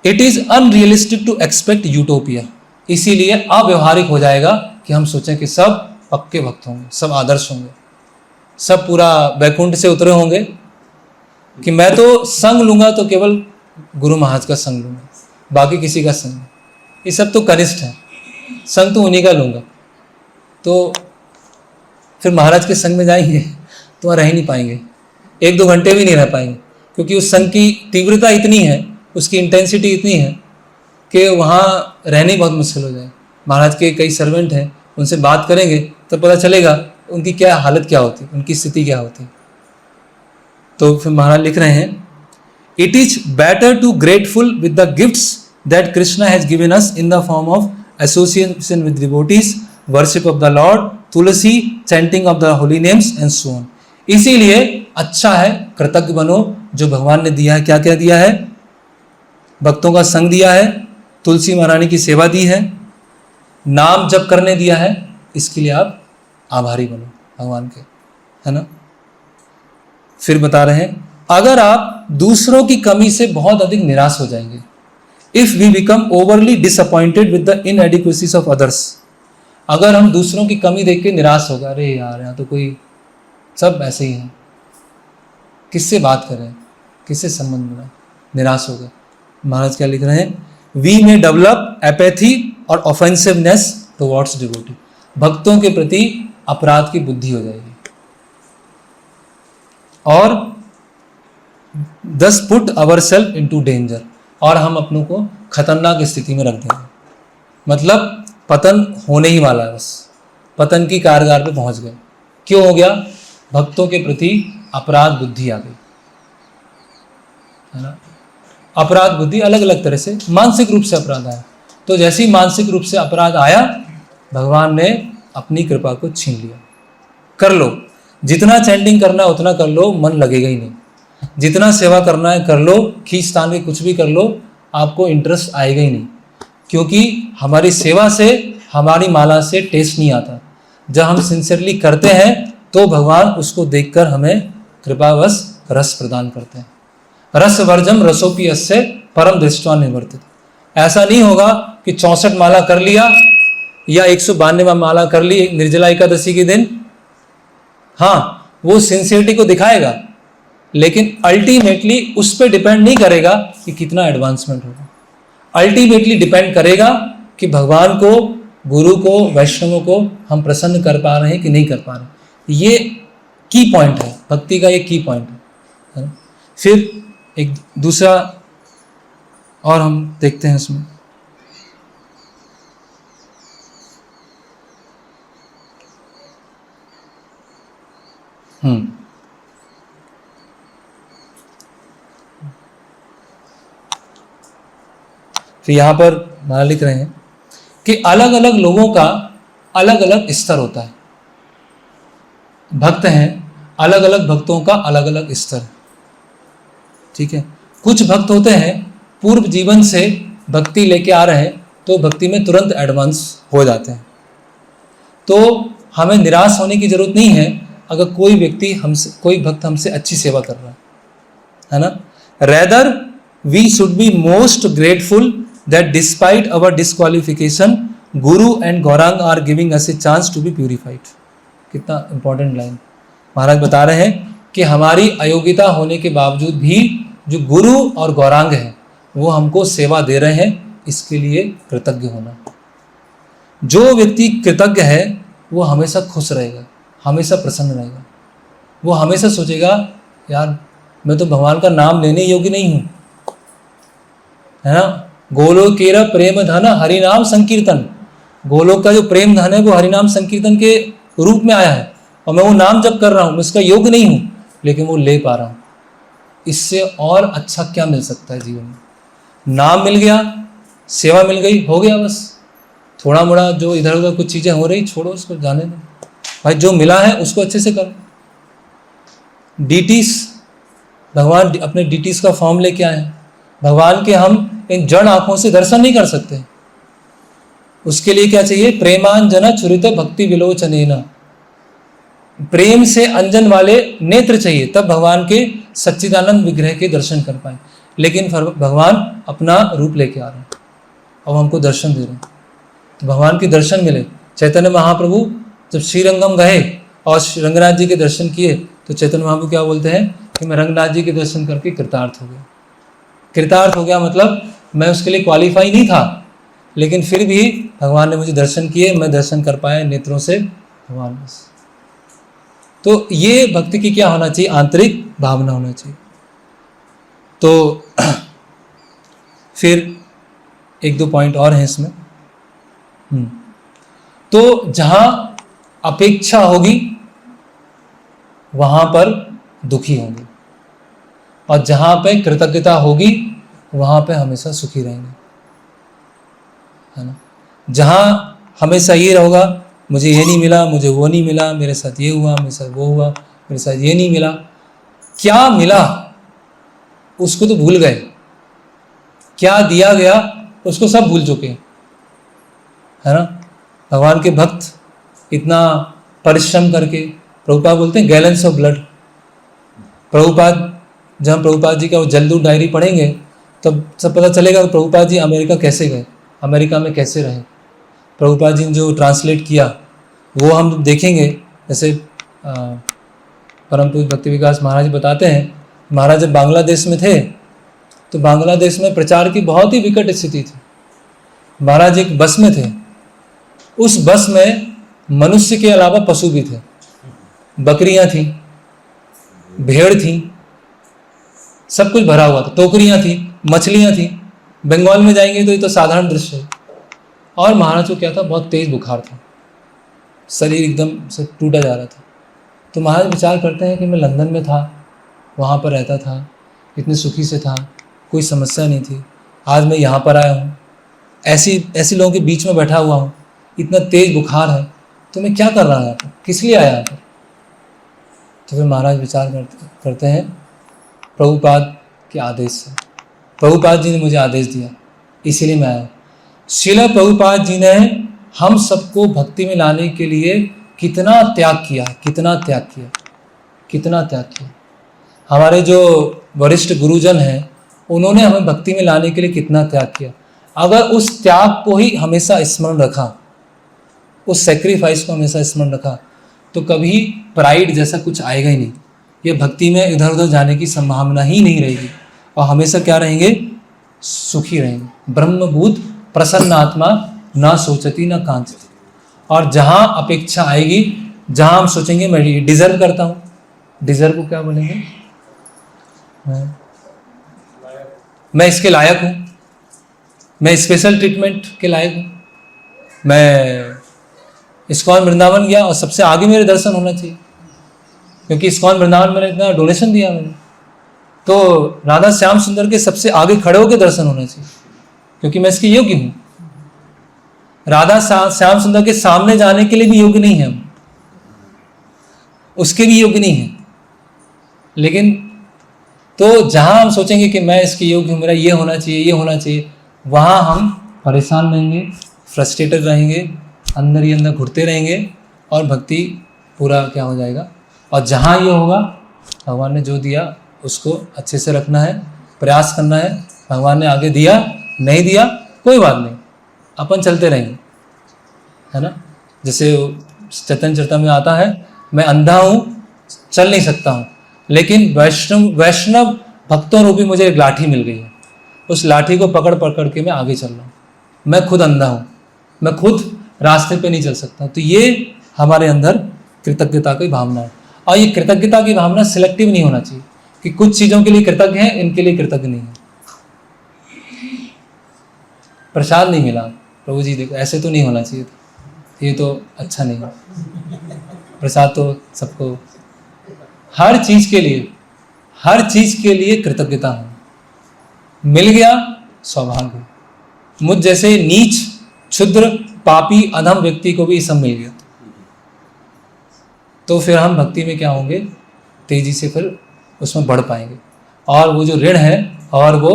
Speaker 1: it is unrealistic to expect utopia. इसीलिए अव्यवहारिक हो जाएगा कि हम सोचें कि सब पक्के भक्त होंगे, सब आदर्श होंगे, सब पूरा वैकुंठ से उतरे होंगे, कि मैं तो संग लूंगा तो केवल गुरु महाराज का संग लूंगा, बाकी किसी का संग। ये सब तो कनिष्ठ है, संग तो उन्हीं का लूंगा। तो फिर महाराज के संग में जाएंगे तो वहाँ रह ही नहीं पाएंगे, 1-2 घंटे भी नहीं रह पाएंगे, क्योंकि उस संग की तीव्रता इतनी है, उसकी इंटेंसिटी इतनी है कि वहाँ रहने बहुत मुश्किल हो जाए। महाराज के कई सर्वेंट हैं, उनसे बात करेंगे तो पता चलेगा उनकी क्या हालत क्या होती, उनकी स्थिति क्या होती। तो फिर महाराज लिख रहे हैं, it is better to grateful with the gifts that Krishna has given us in the form of association with devotees, worship of the Lord, Tulsi, chanting of the holy names and so on. इसीलिए अच्छा है, कृतज्ञ बनो जो भगवान ने दिया है। क्या क्या दिया है, भक्तों का संग दिया है, तुलसी महारानी की सेवा दी है, नाम जप करने दिया है, इसके लिए आप आभारी बनो भगवान के, है ना। फिर बता रहे हैं, अगर आप दूसरों की कमी से बहुत अधिक निराश हो जाएंगे, if we become overly disappointed with the inadequacies of others, अगर हम दूसरों की कमी देख के निराश हो गए, अरे यार यहाँ तो कोई सब ऐसे ही हैं, किससे बात करें, किससे संबंध बनाए, निराश हो गए, महाराज क्या लिख रहे हैं, वी में डेवलप एपैथी और ऑफेंसिवनेस टुवर्ड्स डिवोटी, भक्तों के प्रति अपराध की बुद्धि हो जाएगी, और दस put our self into danger, और हम अपनों को खतरनाक स्थिति में रख देंगे, मतलब पतन होने ही वाला है, बस पतन की कारगार पे पहुंच गए। क्यों हो गया? भक्तों के प्रति अपराध बुद्धि आ गई, है ना। अपराध बुद्धि अलग अलग तरह से, मानसिक रूप से अपराध आया, तो जैसे ही मानसिक रूप से अपराध आया, भगवान ने अपनी कृपा को छीन लिया। कर लो, जितना चैंटिंग करना है उतना कर लो, मन लगेगा ही नहीं, जितना सेवा करना है कर लो, खींच तान के कुछ भी कर लो, आपको इंटरेस्ट आएगा ही नहीं, क्योंकि हमारी सेवा से, हमारी माला से टेस्ट नहीं आता। जब हम सिंसियरली करते हैं तो भगवान उसको देखकर हमें कृपावश रस प्रदान करते हैं। रस वर्जम रसोपी अस्य परम दृष्टवा निवर्तित। ऐसा नहीं होगा कि 64 माला कर लिया या 192 माला कर ली निर्जला एकादशी के दिन, हाँ वो सिंसियरिटी को दिखाएगा, लेकिन अल्टीमेटली उस पर डिपेंड नहीं करेगा कि कितना एडवांसमेंट होगा। अल्टीमेटली डिपेंड करेगा कि भगवान को, गुरु को, वैष्णवों को हम प्रसन्न कर पा रहे हैं कि नहीं कर पा रहे। ये की पॉइंट है, भक्ति का ये की पॉइंट है ना? फिर एक दूसरा और हम देखते हैं इसमें, फिर यहाँ पर महाराज लिख रहे हैं कि अलग अलग लोगों का अलग अलग स्तर होता है। भक्त हैं, अलग अलग भक्तों का अलग अलग स्तर, ठीक है। कुछ भक्त होते हैं पूर्व जीवन से भक्ति लेके आ रहे हैं, तो भक्ति में तुरंत एडवांस हो जाते हैं। तो हमें निराश होने की जरूरत नहीं है अगर कोई व्यक्ति हमसे, कोई भक्त हमसे अच्छी सेवा कर रहा है ना। Rather we should be most grateful that despite our disqualification guru and gaurang are giving us a chance to be purified। कितना इंपॉर्टेंट लाइन महाराज बता रहे हैं कि हमारी अयोग्यता होने के बावजूद भी जो गुरु और गौरांग हैं वो हमको सेवा दे रहे हैं, इसके लिए कृतज्ञ होना। जो व्यक्ति कृतज्ञ है वो हमेशा खुश रहेगा, हमेशा प्रसन्न रहेगा, वो हमेशा सोचेगा यार मैं तो भगवान का नाम लेने योग्य नहीं हूँ, है ना। गोलोकेरा प्रेम धन हरिनाम संकीर्तन, गोलोक का जो प्रेम धन है वो हरिनाम संकीर्तन के रूप में आया है, और मैं वो नाम जब कर रहा हूँ, मैं इसका योग्य नहीं हूँ, लेकिन वो ले पा रहा हूँ। इससे और अच्छा क्या मिल सकता है जीवन में? नाम मिल गया, सेवा मिल गई, हो गया बस। थोड़ा मोड़ा जो इधर उधर कुछ चीज़ें हो रही छोड़ो, उसको जाने दो भाई, जो मिला है उसको अच्छे से करो। डीटीस, भगवान अपने डीटीस का फॉर्म लेके आए हैं। भगवान के हम इन जड़ आंखों से दर्शन नहीं कर सकते, उसके लिए क्या चाहिए? प्रेमांजना छुरित भक्ति विलोचनेन, प्रेम से अंजन वाले नेत्र चाहिए, तब भगवान के सच्चिदानंद विग्रह के दर्शन कर पाए। लेकिन भगवान अपना रूप लेके आ रहे हैं, अब हमको दर्शन दे रहे हैं, तो भगवान के दर्शन मिले। चैतन्य महाप्रभु जब श्रीरंगम गए और रंगनाथ जी के दर्शन किए, तो चैतन्य महाप्रभु क्या बोलते हैं कि मैं रंगनाथ जी के दर्शन करके कृतार्थ हो गया। कृतार्थ हो गया मतलब मैं उसके लिए क्वालिफाई नहीं था, लेकिन फिर भी भगवान ने मुझे दर्शन किए, मैं दर्शन कर पाया नेत्रों से भगवान बस। तो ये भक्ति की क्या होना चाहिए? आंतरिक भावना होना चाहिए। तो फिर एक दो पॉइंट और हैं इसमें। तो जहां अपेक्षा होगी वहां पर दुखी होंगे, और जहां पे कृतज्ञता होगी वहां पे हमेशा सुखी रहेंगे, है ना। जहां हमेशा ये रहोगा मुझे ये नहीं मिला, मुझे वो नहीं मिला, मेरे साथ ये हुआ, मेरे साथ वो हुआ, मेरे साथ ये नहीं मिला, क्या मिला उसको तो भूल गए, क्या दिया गया उसको सब भूल चुके हैं, है ना। भगवान के भक्त इतना परिश्रम करके, प्रभुपाद बोलते हैं गैलेंस ऑफ ब्लड। प्रभुपाद, जब हम प्रभुपाद जी का वो जलदूत डायरी पढ़ेंगे तब सब पता चलेगा कि प्रभुपाद जी अमेरिका कैसे गए, अमेरिका में कैसे रहे। प्रभुपाद जी ने जो ट्रांसलेट किया वो हम देखेंगे। जैसे परम पूज्य भक्ति विकास महाराज बताते हैं, महाराज जब बांग्लादेश में थे तो बांग्लादेश में प्रचार की बहुत ही विकट स्थिति थी। महाराज एक बस में थे, उस बस में मनुष्य के अलावा पशु भी थे, बकरियां थी, भेड़ थी, सब कुछ भरा हुआ था, टोकरियां थी, मछलियां थी। बंगाल में जाएंगे तो ये तो साधारण दृश्य है। और महाराज को क्या था, बहुत तेज बुखार था, शरीर एकदम से टूटा जा रहा था। तो महाराज विचार करते हैं कि मैं लंदन में था, वहाँ पर रहता था, इतने सुखी से था, कोई समस्या नहीं थी। आज मैं यहाँ पर आया हूँ, ऐसी लोगों के बीच में बैठा हुआ हूँ, इतना तेज बुखार है, तो मैं क्या कर रहा हूँ यहाँ पर, किस लिए आया यहाँ पर। तो फिर महाराज विचार करते हैं प्रभुपाद के आदेश से, प्रभुपाद जी ने मुझे आदेश दिया, इसीलिए मैं आया। श्रील प्रभुपाद जी ने हम सबको भक्ति में लाने के लिए कितना त्याग किया, कितना त्याग किया, कितना त्याग किया। हमारे जो वरिष्ठ गुरुजन हैं उन्होंने हमें भक्ति में लाने के लिए कितना त्याग किया। अगर उस त्याग को ही हमेशा स्मरण रखा, उस सेक्रीफाइस को हमेशा स्मरण रखा, तो कभी प्राइड जैसा कुछ आएगा ही नहीं। ये भक्ति में इधर उधर जाने की संभावना ही नहीं रहेगी और हमेशा क्या रहेंगे, सुखी रहेंगे। ब्रह्मभूत प्रसन्न आत्मा ना सोचती ना कांचती। और जहाँ अपेक्षा आएगी, जहाँ हम सोचेंगे मैं ये डिजर्व करता हूँ, डिजर्व को क्या बोलेंगे, मैं इसके लायक हूँ, मैं स्पेशल ट्रीटमेंट के लायक हूँ, मैं इस्कॉन वृंदावन गया और सबसे आगे मेरे दर्शन होना चाहिए, क्योंकि इस्कॉन वृंदावन मैंने इतना डोनेशन दिया मैंने, तो राधा श्याम सुंदर के सबसे आगे खड़े होकर दर्शन होना चाहिए, क्योंकि मैं इसके योग्य हूँ। राधा श्याम सुंदर के सामने जाने के लिए भी योग्य नहीं है हम, उसके भी योग्य नहीं है। लेकिन तो जहाँ हम सोचेंगे कि मैं इसके योग्य हूँ, मेरा ये होना चाहिए, ये होना चाहिए, वहाँ हम परेशान रहेंगे, फ्रस्ट्रेटेड रहेंगे, अंदर ही अंदर घुटते रहेंगे और भक्ति पूरा क्या हो जाएगा। और जहाँ ये होगा, भगवान ने जो दिया उसको अच्छे से रखना है, प्रयास करना है। भगवान ने आगे दिया, नहीं दिया कोई बात नहीं, अपन चलते रहेंगे, है ना। जैसे चैतन्य चरितमृत में आता है, मैं अंधा हूँ, चल नहीं सकता हूँ, लेकिन वैष्णव भक्तों रूपी मुझे एक लाठी मिल गई है, उस लाठी को पकड़ पकड़ के मैं आगे चल रहा हूँ। मैं खुद अंधा हूँ, मैं खुद रास्ते पे नहीं चल सकता। तो ये हमारे अंदर कृतज्ञता की भावना है। और ये कृतज्ञता की भावना सिलेक्टिव नहीं होना चाहिए कि कुछ चीज़ों के लिए कृतज्ञ हैं, इनके लिए कृतज्ञ नहीं है। प्रसाद नहीं मिला, प्रभु जी देखो ऐसे तो नहीं होना चाहिए, ये तो अच्छा नहीं है। प्रसाद तो सबको, हर चीज़ के लिए कृतज्ञता हो। मिल गया सौभाग्य। मुझ जैसे नीच, क्षुद्र, पापी, अधम व्यक्ति को भी ये सब मिल गया, तो फिर हम भक्ति में क्या होंगे, तेजी से फिर उसमें बढ़ पाएंगे। और वो जो ऋण है और वो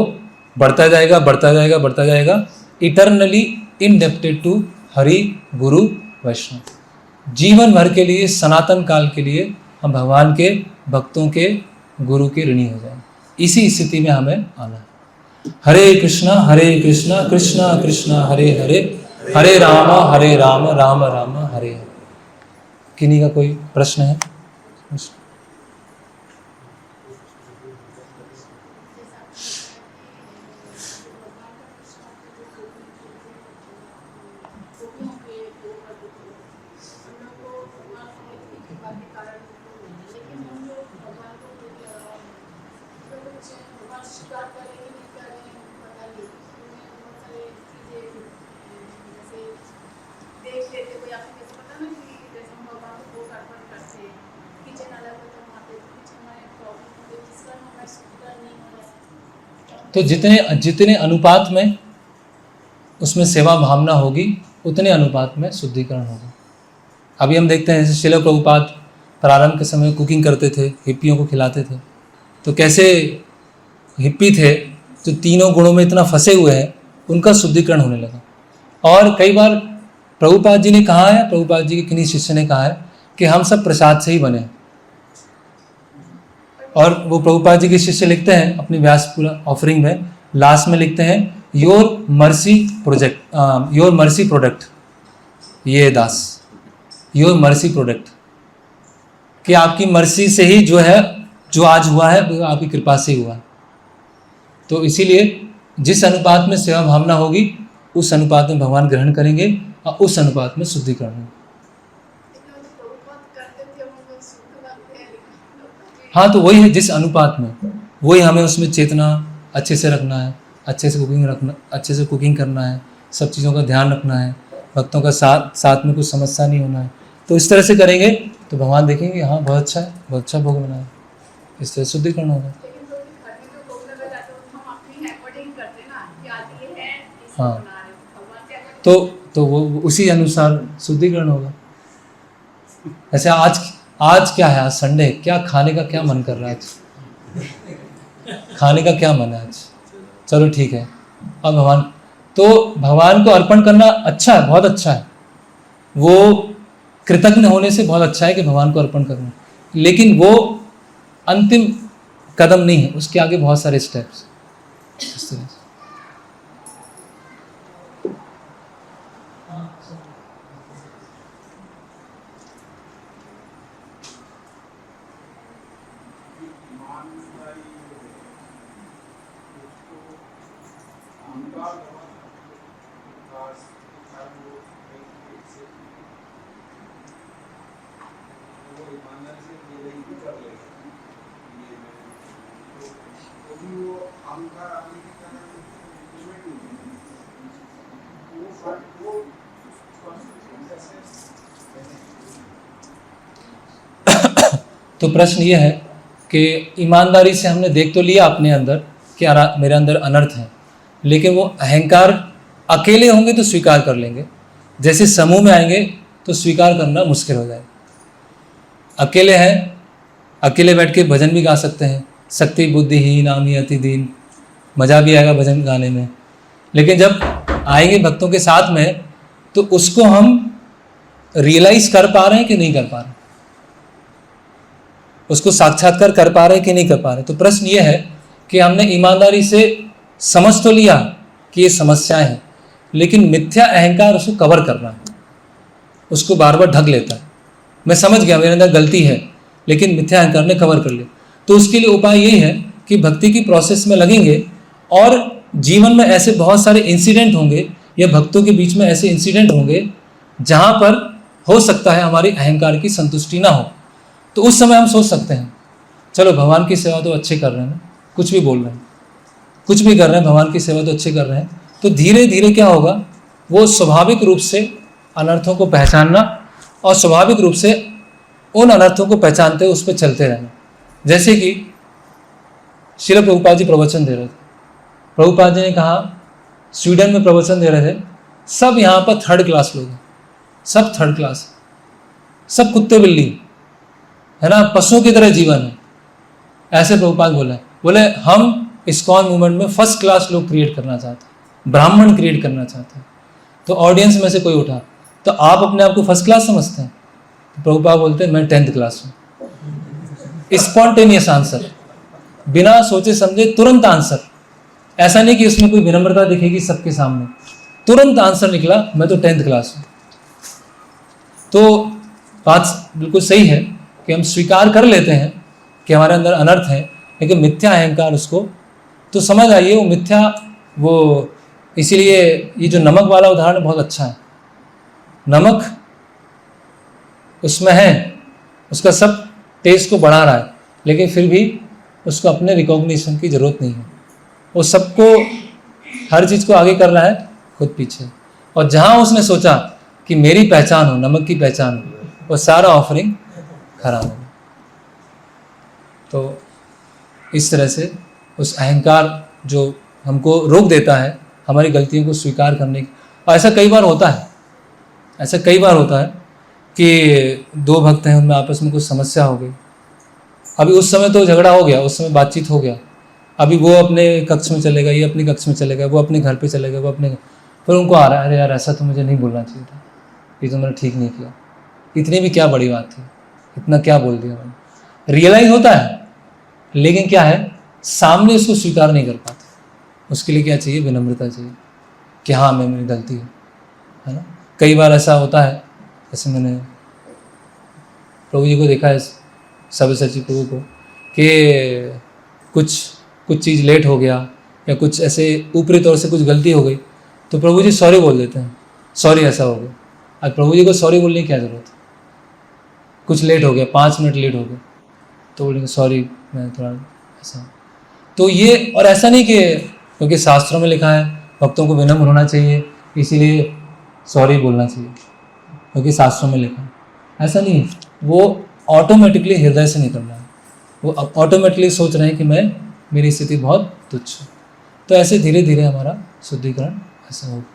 Speaker 1: बढ़ता जाएगा, बढ़ता जाएगा, बढ़ता जाएगा, इटरनली इंडेप्टेड टू हरि, गुरु, वैष्णव। जीवन भर के लिए, सनातन काल के लिए हम भगवान के भक्तों के, गुरु के ऋणी हो जाएंगे। इसी स्थिति में हमें आना है। हरे कृष्णा कृष्णा कृष्णा हरे हरे, हरे राम राम राम हरे हरे। किन्हीं का कोई प्रश्न है? तो जितने अनुपात में उसमें सेवा भावना होगी, उतने अनुपात में शुद्धिकरण होगा। अभी हम देखते हैं जैसे श्रील प्रभुपाद प्रारंभ के समय कुकिंग करते थे, हिप्पियों को खिलाते थे, तो कैसे हिप्पी थे जो तीनों गुणों में इतना फंसे हुए हैं, उनका शुद्धिकरण होने लगा। और कई बार प्रभुपाद जी ने कहा है, प्रभुपाद जी के किन्हीं शिष्य ने कहा है कि हम सब प्रसाद से ही बने हैं। और वो प्रभुपाद जी के शिष्य लिखते हैं अपनी व्यास पूरा ऑफरिंग में, लास्ट में लिखते हैं योर मर्सी प्रोडक्ट, ये दास योर मर्सी प्रोडक्ट, कि आपकी मर्सी से ही जो है, जो आज हुआ है वो आपकी कृपा से ही हुआ है। तो इसीलिए जिस अनुपात में सेवा भावना होगी उस अनुपात में भगवान ग्रहण करेंगे और उस अनुपात में शुद्धिकरण होगा। हाँ, तो वही है, जिस अनुपात में, वही हमें उसमें चेतना अच्छे से रखना है, अच्छे से कुकिंग करना है, सब चीज़ों का ध्यान रखना है, भक्तों का साथ में कुछ समस्या नहीं होना है। तो इस तरह से करेंगे तो भगवान देखेंगे हाँ बहुत अच्छा है, बहुत अच्छा भोग बना है, इस तरह शुद्धिकरण होगा। हाँ, तो वो उसी अनुसार शुद्धिकरण होगा। ऐसे आज क्या है, आज संडे है, क्या खाने का क्या मन कर रहा है आज, खाने का क्या मन है आज, चलो ठीक है। अब भगवान को अर्पण करना अच्छा है, बहुत अच्छा है, वो कृतज्ञ होने से बहुत अच्छा है कि भगवान को अर्पण करना, लेकिन वो अंतिम कदम नहीं है, उसके आगे बहुत सारे स्टेप्स इस तरह से। तो प्रश्न ये है कि ईमानदारी से हमने देख तो लिया अपने अंदर कि मेरे अंदर अनर्थ है, लेकिन वो अहंकार अकेले होंगे तो स्वीकार कर लेंगे, जैसे समूह में आएंगे तो स्वीकार करना मुश्किल हो जाएगा। अकेले हैं, अकेले बैठ के भजन भी गा सकते हैं, शक्ति बुद्धिहीन आमी अति दीन, मज़ा भी आएगा भजन गाने में, लेकिन जब आएंगे भक्तों के साथ में तो उसको हम रियलाइज कर पा रहे हैं कि नहीं कर पा रहे, उसको साक्षात्कार कर पा रहे हैं कि नहीं कर पा रहे। तो प्रश्न ये है कि हमने ईमानदारी से समझ तो लिया कि ये समस्याएं हैं, लेकिन मिथ्या अहंकार उसको कवर कर रहा है, उसको बार बार ढक लेता है। मैं समझ गया मेरे अंदर गलती है, लेकिन मिथ्या अहंकार ने कवर कर लिया। तो उसके लिए उपाय यही है कि भक्ति की प्रोसेस में लगेंगे, और जीवन में ऐसे बहुत सारे इंसिडेंट होंगे या भक्तों के बीच में ऐसे इंसिडेंट होंगे जहाँ पर हो सकता है हमारी अहंकार की संतुष्टि ना हो। तो उस समय हम सोच सकते हैं चलो भगवान की सेवा तो अच्छे कर रहे हैं, कुछ भी बोल रहे हैं, कुछ भी कर रहे हैं, भगवान की सेवा तो अच्छे कर रहे हैं। तो धीरे धीरे क्या होगा, वो स्वाभाविक रूप से अनर्थों को पहचानना और स्वाभाविक रूप से उन अनर्थों को पहचानते हुए उस पर चलते रहना। जैसे कि श्रील प्रभुपाद जी प्रवचन दे रहे थे, प्रभुपाद जी ने कहा स्वीडन में प्रवचन दे रहे थे, सब यहाँ पर थर्ड क्लास लोग हैं, सब थर्ड क्लास, सब कुत्ते बिल्ली है ना, पशुओं की तरह जीवन है। ऐसे प्रभुपाद बोले हम इस्कॉन मूवमेंट में फर्स्ट क्लास लोग क्रिएट करना चाहते हैं, ब्राह्मण क्रिएट करना चाहते हैं। तो ऑडियंस में से कोई उठा, तो आप अपने आप को फर्स्ट क्लास समझते हैं? तो प्रभुपाद बोलते हैं मैं 10th क्लास हूँ। स्पॉन्टेनियस आंसर, बिना सोचे समझे तुरंत आंसर, ऐसा नहीं कि उसमें कोई विनम्रता दिखेगी सबके सामने, तुरंत आंसर निकला मैं तो 10th क्लास हूँ। तो बात बिल्कुल सही है कि हम स्वीकार कर लेते हैं कि हमारे अंदर अनर्थ है, लेकिन मिथ्या अहंकार उसको तो समझ आइए वो मिथ्या, वो इसीलिए ये जो नमक वाला उदाहरण बहुत अच्छा है। नमक उसमें है, उसका सब टेस्ट को बढ़ा रहा है, लेकिन फिर भी उसको अपने रिकॉग्निशन की ज़रूरत नहीं है, वो सबको हर चीज़ को आगे कर रहा है, खुद पीछे। और जहाँ उसने सोचा कि मेरी पहचान हो, नमक की पहचान हो, वो सारा ऑफरिंग खराब हो। तो इस तरह से उस अहंकार जो हमको रोक देता है हमारी गलतियों को स्वीकार करने की। और ऐसा कई बार होता है, ऐसा कई बार होता है कि दो भक्त हैं, उनमें आपस में कुछ समस्या हो गई। अभी उस समय तो झगड़ा हो गया, उस समय बातचीत हो गया, अभी वो अपने कक्ष में चले गए, ये अपने कक्ष में चले गए, वो अपने घर पे चले गए, वो अपने, फिर उनको आ रहा है अरे यार ऐसा तो मुझे नहीं बोलना चाहिए था, ये तो मैंने ठीक नहीं किया। इतनी भी क्या बड़ी बात थी, इतना क्या बोल दिया मैंने। रियलाइज होता है, लेकिन क्या है, सामने उसको स्वीकार नहीं कर पाते। उसके लिए क्या चाहिए? विनम्रता चाहिए कि हाँ मैं, मेरी गलती है ना। कई बार ऐसा होता है, जैसे मैंने प्रभु जी को देखा है, सव्यसाची प्रभु को, कि कुछ चीज़ लेट हो गया या कुछ ऐसे ऊपरी तौर से कुछ गलती हो गई, तो प्रभु जी सॉरी बोल देते हैं, सॉरी ऐसा हो गया। आज प्रभु जी को सॉरी बोलने की क्या ज़रूरत है? कुछ लेट हो गया, 5 मिनट लेट हो गए, तो बोलेंगे सॉरी मैं थोड़ा ऐसा। तो ये, और ऐसा नहीं कि क्योंकि शास्त्रों में लिखा है भक्तों को विनम्र होना चाहिए इसीलिए सॉरी बोलना चाहिए, क्योंकि शास्त्रों में लिखा है, ऐसा नहीं है। वो ऑटोमेटिकली हृदय से निकल रहा है, वो ऑटोमेटिकली सोच रहे हैं कि मेरी स्थिति बहुत तुच्छ है। तो ऐसे धीरे धीरे हमारा शुद्धिकरण ऐसा होगा।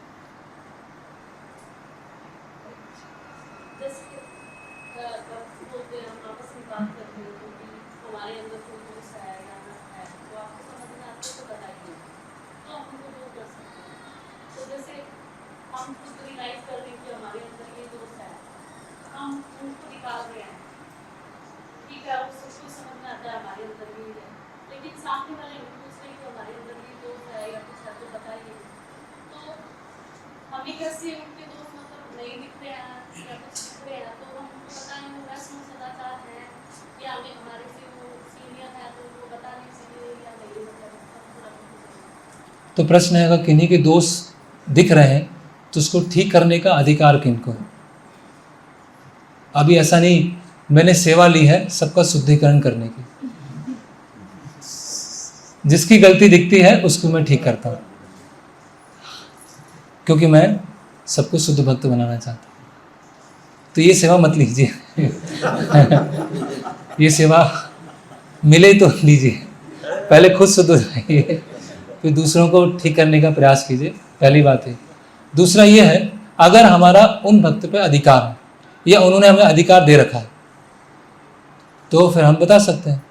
Speaker 1: तो प्रश्न है, अगर किन्हीं के दोष दिख रहे हैं तो उसको ठीक करने का अधिकार किनको है? अभी ऐसा नहीं, मैंने सेवा ली है सबका शुद्धिकरण करने की, जिसकी गलती दिखती है उसको मैं ठीक करता हूँ, क्योंकि मैं सबको शुद्ध भक्त बनाना चाहता हूँ। तो ये सेवा मत लीजिए ये सेवा मिले तो लीजिए, पहले खुद शुद्ध हो जाइए, फिर दूसरों को ठीक करने का प्रयास कीजिए, पहली बात है। दूसरा ये है, अगर हमारा उन भक्त पे अधिकार है या उन्होंने हमें अधिकार दे रखा है, तो फिर हम बता सकते हैं।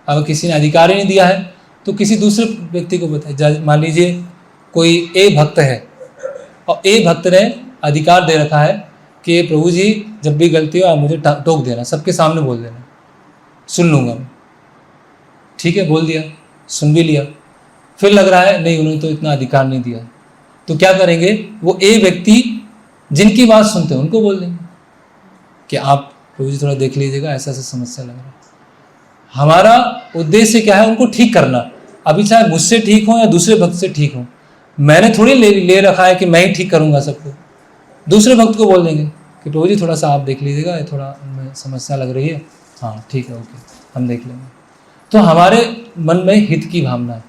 Speaker 1: अगर किसी ने अधिकार ही नहीं दिया है तो किसी दूसरे व्यक्ति को बताए। मान लीजिए कोई ए भक्त है और ए भक्त ने अधिकार दे रखा है कि प्रभु जी जब भी गलती हो आप मुझे टोक देना, सबके सामने बोल देना, सुन लूँगा मैं। ठीक है, बोल दिया, सुन भी लिया, फिर लग रहा है नहीं उन्होंने तो इतना अधिकार नहीं दिया, तो क्या करेंगे? वो ए व्यक्ति जिनकी बात सुनते हैं उनको बोल देंगे कि आप प्रभु जी थोड़ा देख लीजिएगा, ऐसा ऐसा समस्या लग रहा है। हमारा उद्देश्य क्या है? उनको ठीक करना। अभी चाहे मुझसे ठीक हो या दूसरे भक्त से ठीक हो, मैंने थोड़ी ले रखा है कि मैं ही ठीक करूंगा सबको। दूसरे भक्त को बोल देंगे कि प्रभु जी थोड़ा सा आप देख लीजिएगा, ये थोड़ा समस्या लग रही है, हाँ ठीक है, ओके हम देख लेंगे। तो हमारे मन में हित की भावना है।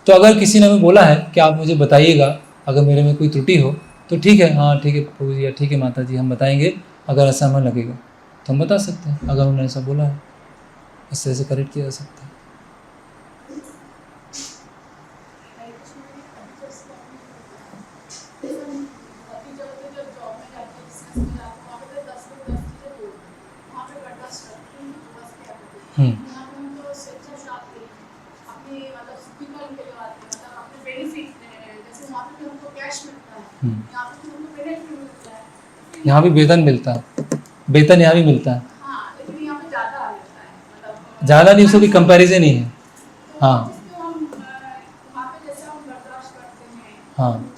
Speaker 1: तो अगर किसी ने हमें बोला है कि आप मुझे बताइएगा अगर मेरे में कोई त्रुटि हो, तो ठीक है, हाँ ठीक है प्रभु जी या ठीक है माता जी, हम बताएंगे, अगर ऐसा हमें लगेगा तो हम बता सकते हैं। अगर उन्होंने ऐसा बोला है, इस तरह से करेक्ट किया जा सकता है। यहाँ भी वेतन मिलता है, वेतन यहाँ भी मिलता है, ज़्यादा नहीं, उसको भी कंपैरिजन ही है। हाँ हाँ,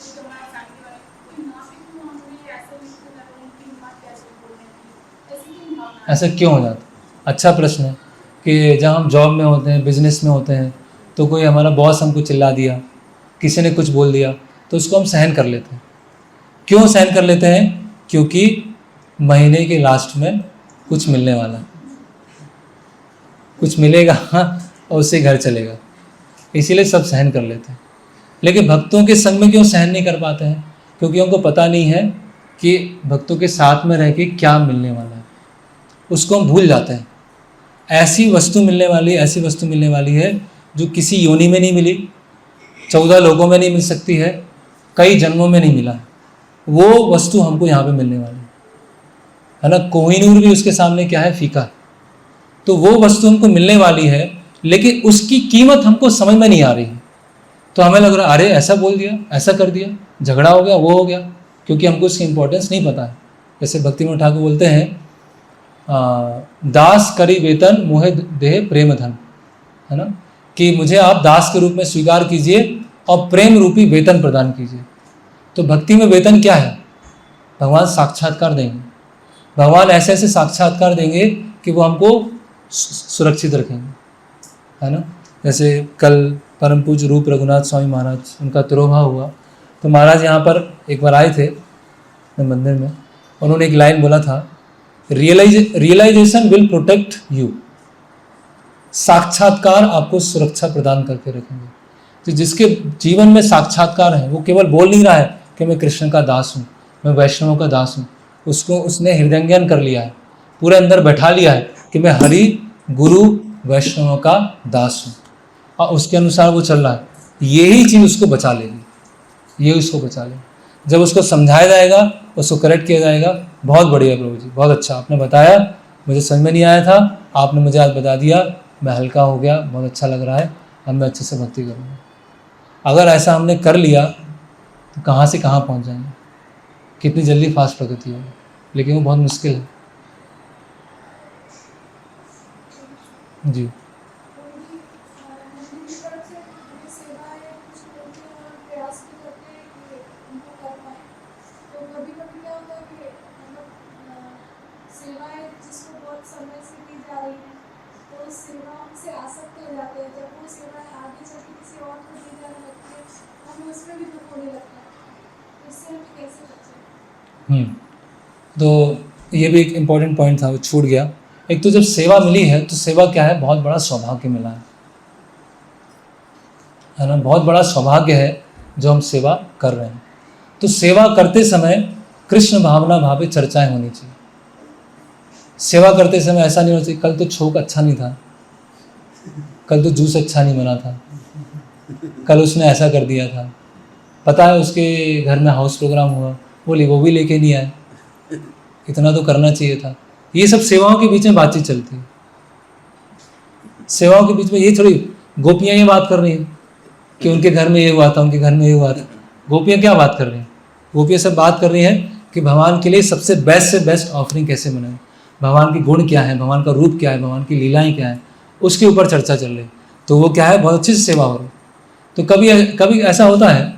Speaker 1: ऐसा क्यों हो जाता? अच्छा प्रश्न है कि जब हम जॉब में होते हैं, बिजनेस में होते हैं, तो कोई हमारा बॉस हमको चिल्ला दिया, किसी ने कुछ बोल दिया, तो उसको हम सहन कर लेते हैं। क्यों सहन कर लेते हैं? क्योंकि महीने के लास्ट में कुछ मिलने वाला है, कुछ मिलेगा और उससे घर चलेगा, इसीलिए सब सहन कर लेते हैं। लेकिन भक्तों के संग में क्यों सहन नहीं कर पाते हैं? क्योंकि उनको पता नहीं है कि भक्तों के साथ में रह के क्या मिलने वाला है, उसको हम भूल जाते हैं। ऐसी वस्तु मिलने वाली है जो किसी योनि में नहीं मिली, 14 लोगों में नहीं मिल सकती है, कई जन्मों में नहीं मिला है। वो वस्तु हमको यहाँ पे मिलने वाली है ना। कोहिनूर भी उसके सामने क्या है? फीका। तो वो वस्तु हमको मिलने वाली है, लेकिन उसकी कीमत हमको समझ में नहीं आ रही है। तो हमें लग रहा है अरे ऐसा बोल दिया, ऐसा कर दिया, झगड़ा हो गया, वो हो गया, क्योंकि हमको उसकी इम्पोर्टेंस नहीं पता है। जैसे भक्तिविनोद ठाकुर बोलते हैं दास करी वेतन मोहे देह प्रेम धन, है ना, कि मुझे आप दास के रूप में स्वीकार कीजिए और प्रेम रूपी वेतन प्रदान कीजिए। तो भक्ति में वेतन क्या है? भगवान साक्षात्कार देंगे, भगवान ऐसे ऐसे साक्षात्कार देंगे कि वो हमको सुरक्षित रखेंगे, है ना। जैसे कल परम पूज्य रूप रघुनाथ स्वामी महाराज, उनका तिरोभाव हुआ, तो महाराज यहाँ पर एक बार आए थे मंदिर में, उन्होंने एक लाइन बोला था, रियलाइजेशन विल प्रोटेक्ट यू, साक्षात्कार आपको सुरक्षा प्रदान करके रखेंगे। तो जिसके जीवन में साक्षात्कार है, वो केवल बोल नहीं रहा है कि मैं कृष्ण का दास हूँ, मैं वैष्णवों का दास हूँ, उसको उसने हृदयंगम कर लिया है, पूरे अंदर बैठा लिया है कि मैं हरि गुरु वैष्णवों का दास हूँ, और उसके अनुसार वो चल रहा है। यही चीज़ उसको बचा लेगी, ये उसको बचा लेगी। जब उसको समझाया जाएगा, उसको करेक्ट किया जाएगा, बहुत बढ़िया प्रभु जी, बहुत अच्छा आपने बताया, मुझे समझ में नहीं आया था, आपने मुझे आज बता दिया, मैं हल्का हो गया, बहुत अच्छा लग रहा है, अब मैं अच्छे से भक्ति करूँगा। अगर ऐसा हमने कर लिया तो कहाँ से कहाँ पहुँच जाएंगे, कितनी जल्दी फास्ट प्रगति होगी, लेकिन वो बहुत मुश्किल है जी। तो ये भी एक इम्पॉर्टेंट पॉइंट था, वो छूट गया। एक तो जब सेवा मिली है तो सेवा क्या है, बहुत बड़ा सौभाग्य मिला है ना, बहुत बड़ा सौभाग्य है जो हम सेवा कर रहे हैं। तो सेवा करते समय कृष्ण भावना भावे चर्चाएं होनी चाहिए। सेवा करते समय ऐसा नहीं होना चाहिए कल तो छोक अच्छा नहीं था, कल तो जूस अच्छा नहीं बना था, कल उसने ऐसा कर दिया था, पता है उसके घर में हाउस प्रोग्राम हुआ, बोली वो भी लेके नहीं आए, इतना तो करना चाहिए था। ये सब सेवाओं के बीच में बातचीत चलती है। सेवाओं के बीच में ये थोड़ी गोपियाँ ये बात कर रही हैं कि उनके घर में ये हुआ था, उनके घर में ये हुआ था। गोपियाँ क्या बात कर रही हैं? गोपियाँ सब बात कर रही हैं कि भगवान के लिए सबसे बेस्ट से बेस्ट ऑफरिंग कैसे बनाए, भगवान के गुण क्या है, भगवान का रूप क्या है, भगवान की लीलाएं क्या है, उसके ऊपर चर्चा चल रही। तो वो क्या है, बहुत अच्छी से सेवा हो रही। तो कभी ऐसा होता है,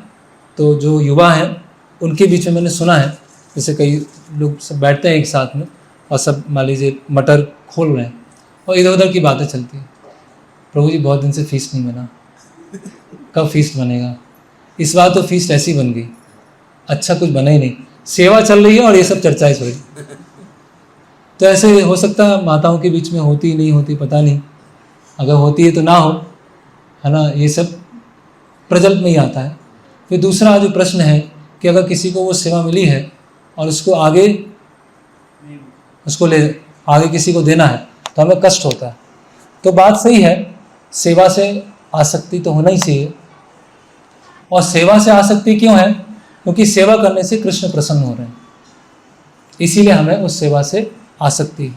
Speaker 1: तो जो युवा हैं उनके बीच में मैंने सुना है, जैसे कई लोग सब बैठते हैं एक साथ में और सब मान लीजिए मटर खोल रहे हैं और इधर उधर की बातें चलती हैं, प्रभु जी बहुत दिन से फीस्ट नहीं बना, कब फीस्ट बनेगा, इस बार तो फीस्ट ऐसी बन गई, अच्छा कुछ बना ही नहीं, सेवा चल रही है और ये सब चर्चाएं हो रही। तो ऐसे हो सकता है माताओं के बीच में होती नहीं होती पता नहीं, अगर होती है तो ना हो, है ना, ये सब प्रचलित में ही आता है। फिर दूसरा जो प्रश्न है कि अगर किसी को वो सेवा मिली है और उसको आगे किसी को देना है तो हमें कष्ट होता है। तो बात सही है, सेवा से आसक्ति तो होना ही चाहिए। और सेवा से आसक्ति क्यों है? क्योंकि सेवा करने से कृष्ण प्रसन्न हो रहे हैं, इसीलिए हमें उस सेवा से आसक्ति है।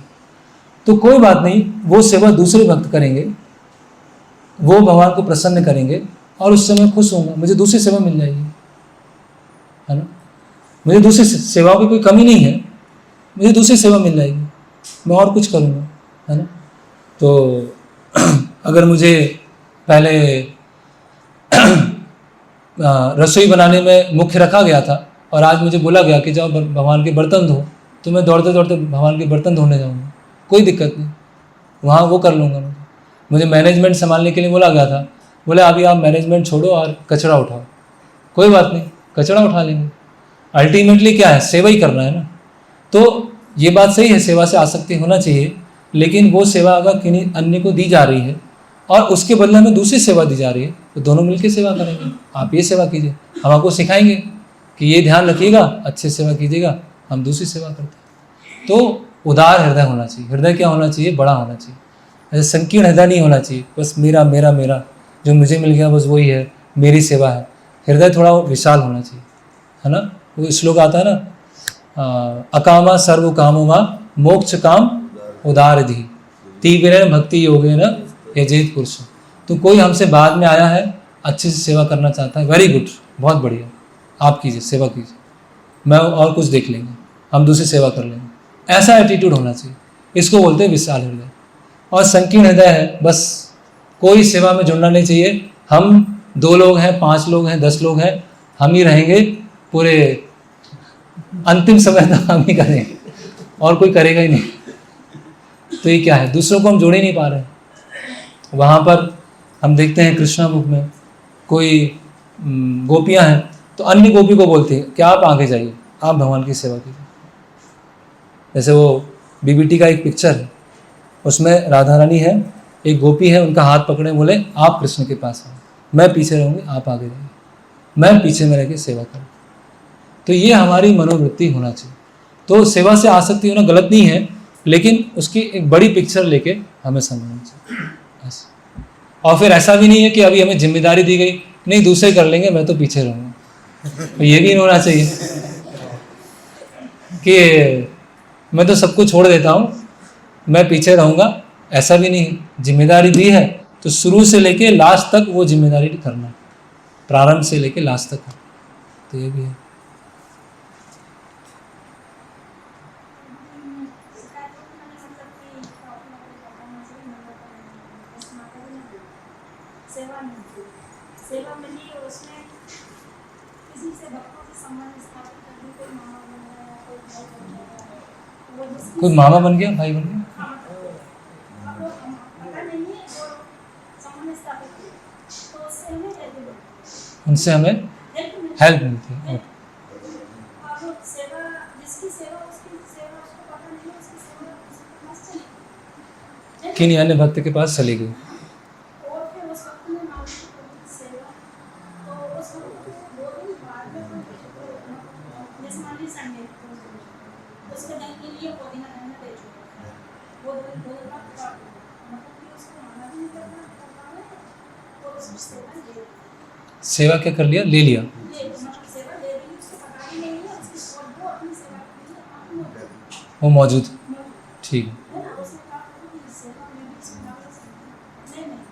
Speaker 1: तो कोई बात नहीं, वो सेवा दूसरे भक्त करेंगे, वो भगवान को प्रसन्न करेंगे और उससे मैं खुश होऊंगा, मुझे दूसरी सेवा मिल जाएगी, है ना। मुझे दूसरी सेवाओं की कोई कमी नहीं है, मुझे दूसरी सेवा मिल जाएगी, मैं और कुछ करूँगा, है ना। तो अगर मुझे पहले रसोई बनाने में मुख्य रखा गया था और आज मुझे बोला गया कि जाओ भगवान के बर्तन धो, तो मैं दौड़ते दौड़ते भगवान के बर्तन धोने जाऊँगा, कोई दिक्कत नहीं, वहाँ वो कर लूँगा। मुझे मैनेजमेंट संभालने के लिए बोला गया था, बोले अभी आप मैनेजमेंट छोड़ो और कचरा उठाओ, कोई बात नहीं, कचरा उठा लेंगे। अल्टीमेटली क्या है, सेवा ही करना है ना। तो ये बात सही है, सेवा से आसक्ति होना चाहिए, लेकिन वो सेवा अगर किन्हीं अन्य को दी जा रही है और उसके बदले में दूसरी सेवा दी जा रही है तो दोनों मिलकर सेवा करेंगे। आप ये सेवा कीजिए, हम आपको सिखाएंगे कि ये ध्यान रखिएगा, अच्छे सेवा कीजिएगा, हम दूसरी सेवा करते हैं। तो उदार हृदय होना चाहिए। हृदय क्या होना चाहिए? बड़ा होना चाहिए। ऐसे संकीर्ण हृदय नहीं होना चाहिए, बस मेरा मेरा मेरा, जो मुझे मिल गया बस वही है, मेरी सेवा है। हृदय थोड़ा विशाल होना चाहिए, है ना। वो श्लोक आता है ना, अकामा सर्व कामो वा मोक्ष काम उदार धी तीव्र भक्ति योगे न यजेत पुरुष। तो कोई हमसे बाद में आया है, अच्छे से सेवा करना चाहता है, वेरी गुड, बहुत बढ़िया, आप कीजिए, सेवा कीजिए, मैं और कुछ देख लेंगे, हम दूसरी सेवा कर लेंगे, ऐसा एटीट्यूड होना चाहिए। इसको बोलते हैं विशाल हृदय। और संकीर्ण हृदय है, बस कोई सेवा में जुड़ना नहीं चाहिए। हम 2 लोग हैं, 5 लोग हैं, 10 लोग हैं, हम ही रहेंगे पूरे अंतिम समय तक, हम ही करेंगे और कोई करेगा ही नहीं। तो ये क्या है, दूसरों को हम जोड़ ही नहीं पा रहे। वहाँ पर हम देखते हैं कृष्णा बुक में कोई गोपियाँ हैं तो अन्य गोपी को बोलती है कि आप आगे जाइए, आप भगवान की सेवा कीजिए। जैसे वो बीबीटी का एक पिक्चर है, उसमें राधा रानी है, एक गोपी है, उनका हाथ पकड़े, बोले आप कृष्ण के पास आए, मैं पीछे रहूँगी, आप आगे जाइए, मैं पीछे में रह के सेवा करूँ। तो ये हमारी मनोवृत्ति होना चाहिए। तो सेवा से आसक्ति होना गलत नहीं है, लेकिन उसकी एक बड़ी पिक्चर लेके हमें समझना चाहिए बस। और फिर ऐसा भी नहीं है कि अभी हमें जिम्मेदारी दी गई, नहीं दूसरे कर लेंगे, मैं तो पीछे रहूँगा। तो ये भी नहीं होना चाहिए कि मैं तो सबको छोड़ देता हूँ, मैं पीछे रहूँगा, ऐसा भी नहीं है। जिम्मेदारी दी है तो शुरू से लेके लास्ट तक वो जिम्मेदारी करना है, प्रारंभ से लेके लास्ट तक। तो ये भी है।
Speaker 3: सेवा मिली और उसमें किसी से भक्तों से संबंध स्थापित करने, कोई मामा बन गया, कोई भाई बन गया, वो जिसकी
Speaker 1: कोई मामा बन गया, भाई बन गया,
Speaker 3: अब पता नहीं है वो संबंध स्थापित किया, तो उससे हमें क्या मिलेगा?
Speaker 1: उनसे हमें हेल्प मिलती है।
Speaker 3: अब सेवा, जिसकी सेवा उसकी सेवा उसको पता नहीं है, उसकी सेवा उसके पास चली
Speaker 1: किन्हीं अन्य भक्त के पास चली गई।
Speaker 3: और फिर उस वक्त में मालूम सेवा, तो उस वक्त 2 दिन बाद में जैसे मान लीजिए संडे उसके दिन के लिए पुदीना धनिया दे चुका, वो 2 दिन बाद काट दो, मतलब कि उसको माना भी नहीं करना और उसको सेवा ले ली।
Speaker 1: सेवा क्या कर लिया, ले लिया,
Speaker 3: मतलब सेवा ले ली, उसको पता ही नहीं है उसकी, और वो अपनी सेवा के लिए आप
Speaker 1: वो मौजूद, ठीक है।
Speaker 3: है ना, उसने कहा कि सेवा में भी इसको ना कर सकते नहीं,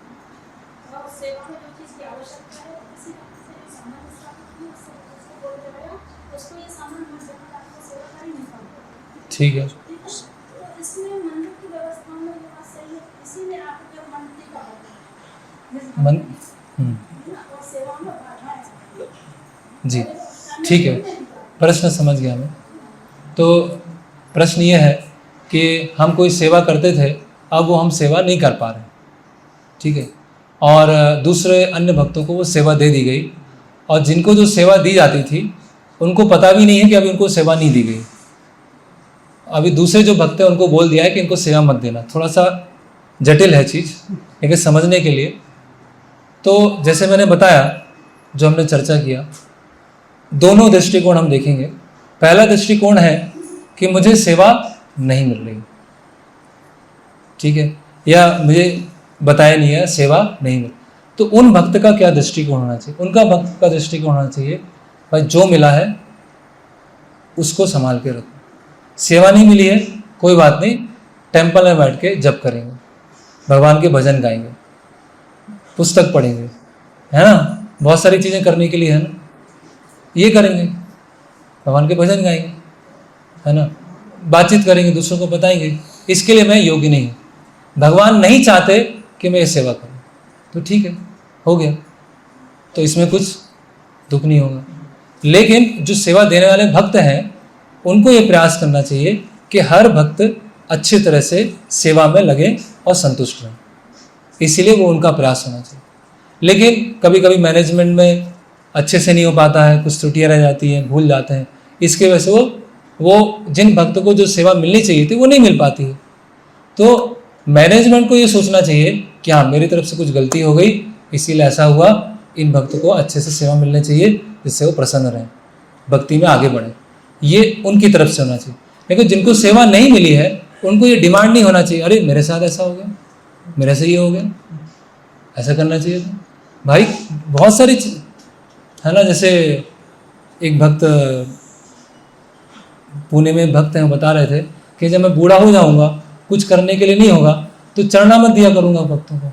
Speaker 3: और सेवा में जो चीज़ की आवश्यकता है किसी से सामान स्थापित की, उसको बोल दे रहा उसको ये सामान मत देना, आपको सेवा कर ही नहीं पाएगा।
Speaker 1: ठीक है,
Speaker 3: तो इसमें मंदिर की व्यवस्था में ये बात सही है, इसीलिए आपके मंदिर का होता है
Speaker 1: मन
Speaker 3: और सेवा में बाधा है
Speaker 1: जी, ठीक है, प्रश्न समझ गया मैं। तो प्रश्न ये है कि हम कोई सेवा करते थे, अब वो हम सेवा नहीं कर पा रहे, ठीक है, और दूसरे अन्य भक्तों को वो सेवा दे दी गई, और जिनको जो सेवा दी जाती थी उनको पता भी नहीं है कि अभी उनको सेवा नहीं दी गई। अभी दूसरे जो भक्त हैं उनको बोल दिया है कि इनको सेवा मत देना। थोड़ा सा जटिल है चीज़, लेकिन समझने के लिए तो जैसे मैंने बताया, जो हमने चर्चा किया, दोनों दृष्टिकोण हम देखेंगे। पहला दृष्टिकोण है कि मुझे सेवा नहीं मिल रही, ठीक है, या मुझे बताया नहीं है, सेवा नहीं मिल, तो उन भक्त का क्या दृष्टिकोण होना चाहिए? उनका भक्त का दृष्टिकोण होना चाहिए, भाई जो मिला है उसको संभाल के रखो। सेवा नहीं मिली है, कोई बात नहीं, टेम्पल में बैठ के जप करेंगे, भगवान के भजन गाएंगे, पुस्तक पढ़ेंगे, है ना, बहुत सारी चीज़ें करने के लिए है ना, ये करेंगे, भगवान के भजन गाएंगे, है ना, बातचीत करेंगे, दूसरों को बताएंगे। इसके लिए मैं योग्य नहीं हूँ, भगवान नहीं चाहते कि मैं ये सेवा करूँ, तो ठीक है, हो गया, तो इसमें कुछ दुख नहीं होगा। लेकिन जो सेवा देने वाले भक्त हैं उनको ये प्रयास करना चाहिए कि हर भक्त अच्छी तरह से सेवा में लगे और संतुष्ट रहे, इसीलिए वो उनका प्रयास होना चाहिए। लेकिन कभी कभी मैनेजमेंट में अच्छे से नहीं हो पाता है, कुछ त्रुटियाँ रह जाती हैं, भूल जाते हैं, इसके वजह से वो जिन भक्त को जो सेवा मिलनी चाहिए थी वो नहीं मिल पाती है। तो मैनेजमेंट को ये सोचना चाहिए कि हाँ, मेरी तरफ से कुछ गलती हो गई, इसीलिए ऐसा हुआ, इन भक्त को अच्छे से सेवा मिलनी चाहिए जिससे वो प्रसन्न रहें, भक्ति में आगे बढ़े, ये उनकी तरफ से होना चाहिए। लेकिन जिनको सेवा नहीं मिली है उनको ये डिमांड नहीं होना चाहिए, अरे मेरे साथ ऐसा हो गया, मेरे से ये हो गया, ऐसा करना चाहिए था भाई। बहुत सारी है ना, जैसे एक भक्त पुणे में भक्त हैं, बता रहे थे कि जब मैं बूढ़ा हो जाऊंगा, कुछ करने के लिए नहीं होगा, तो चरणामत दिया करूंगा भक्तों को,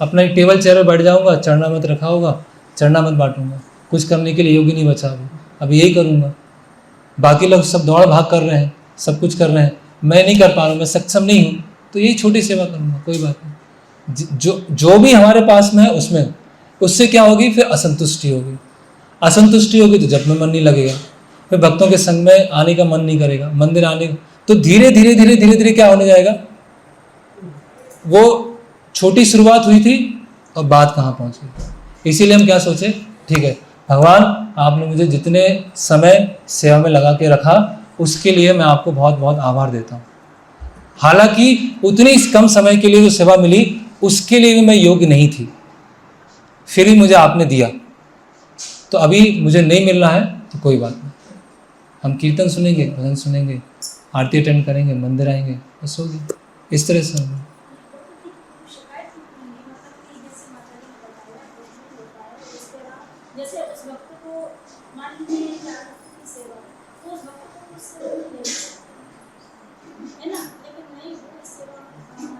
Speaker 1: अपना एक टेबल चेयर पर बैठ जाऊंगा, चरणामत रखा होगा, चरणामत बांटूंगा, कुछ करने के लिए योग्य नहीं बचा, अब यही करूंगा। बाकी लोग सब दौड़ भाग कर रहे हैं, सब कुछ कर रहे हैं, मैं नहीं कर पा रहा हूँ, मैं सक्षम नहीं हूँ, तो यही छोटी सेवा करूँगा, कोई बात नहीं। जो भी हमारे पास में है उसमें, उससे क्या होगी, फिर असंतुष्टि होगी। असंतुष्टि होगी तो जप में मन नहीं लगेगा, फिर भक्तों के संग में आने का मन नहीं करेगा, मंदिर आने तो धीरे धीरे धीरे धीरे धीरे क्या होने जाएगा, वो छोटी शुरुआत हुई थी और बात कहाँ पहुँच गई। इसीलिए हम क्या सोचे, ठीक है भगवान, आपने मुझे जितने समय सेवा में लगा के रखा उसके लिए मैं आपको बहुत बहुत आभार देता हूँ। हालांकि उतनी कम समय के लिए जो सेवा मिली उसके लिए भी मैं योग्य नहीं थी, फिर भी मुझे आपने दिया, तो अभी मुझे नहीं मिल रहा है तो कोई बात नहीं, हम कीर्तन सुनेंगे, भजन सुनेंगे, आरती अटेंड करेंगे, मंदिर आएंगे, बस होगी। इस तरह से हम
Speaker 3: शिकायत नहीं है, मतलब कि जैसे माता जी ने बताया कुछ भी होता है, उसके बाद जैसे उस भक्त को मान लीजिए की सेवा, तो उस भक्त को उस सेवा में ले है ना, लेकिन नहीं वो इस सेवा में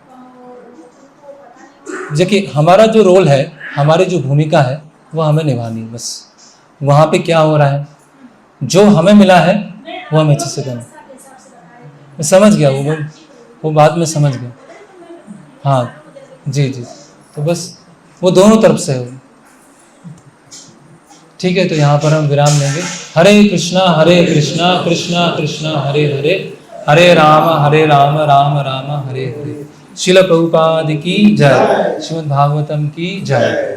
Speaker 3: और उनको पता नहीं।
Speaker 1: देखिए हमारा जो रोल है, हमारी जो भूमिका है वो हमें निभानी है, बस वहाँ पे क्या हो रहा है, जो हमें मिला है वो हम अच्छे से करें। मैं समझ गया, वो बात में समझ गया, हाँ जी जी, तो बस वो दोनों तरफ से हो। ठीक है, तो यहाँ पर हम विराम लेंगे। हरे कृष्णा कृष्णा कृष्णा हरे हरे, हरे राम राम राम हरे हरे। श्रील प्रभुपाद की जय, श्रीमद् भागवतम की जय।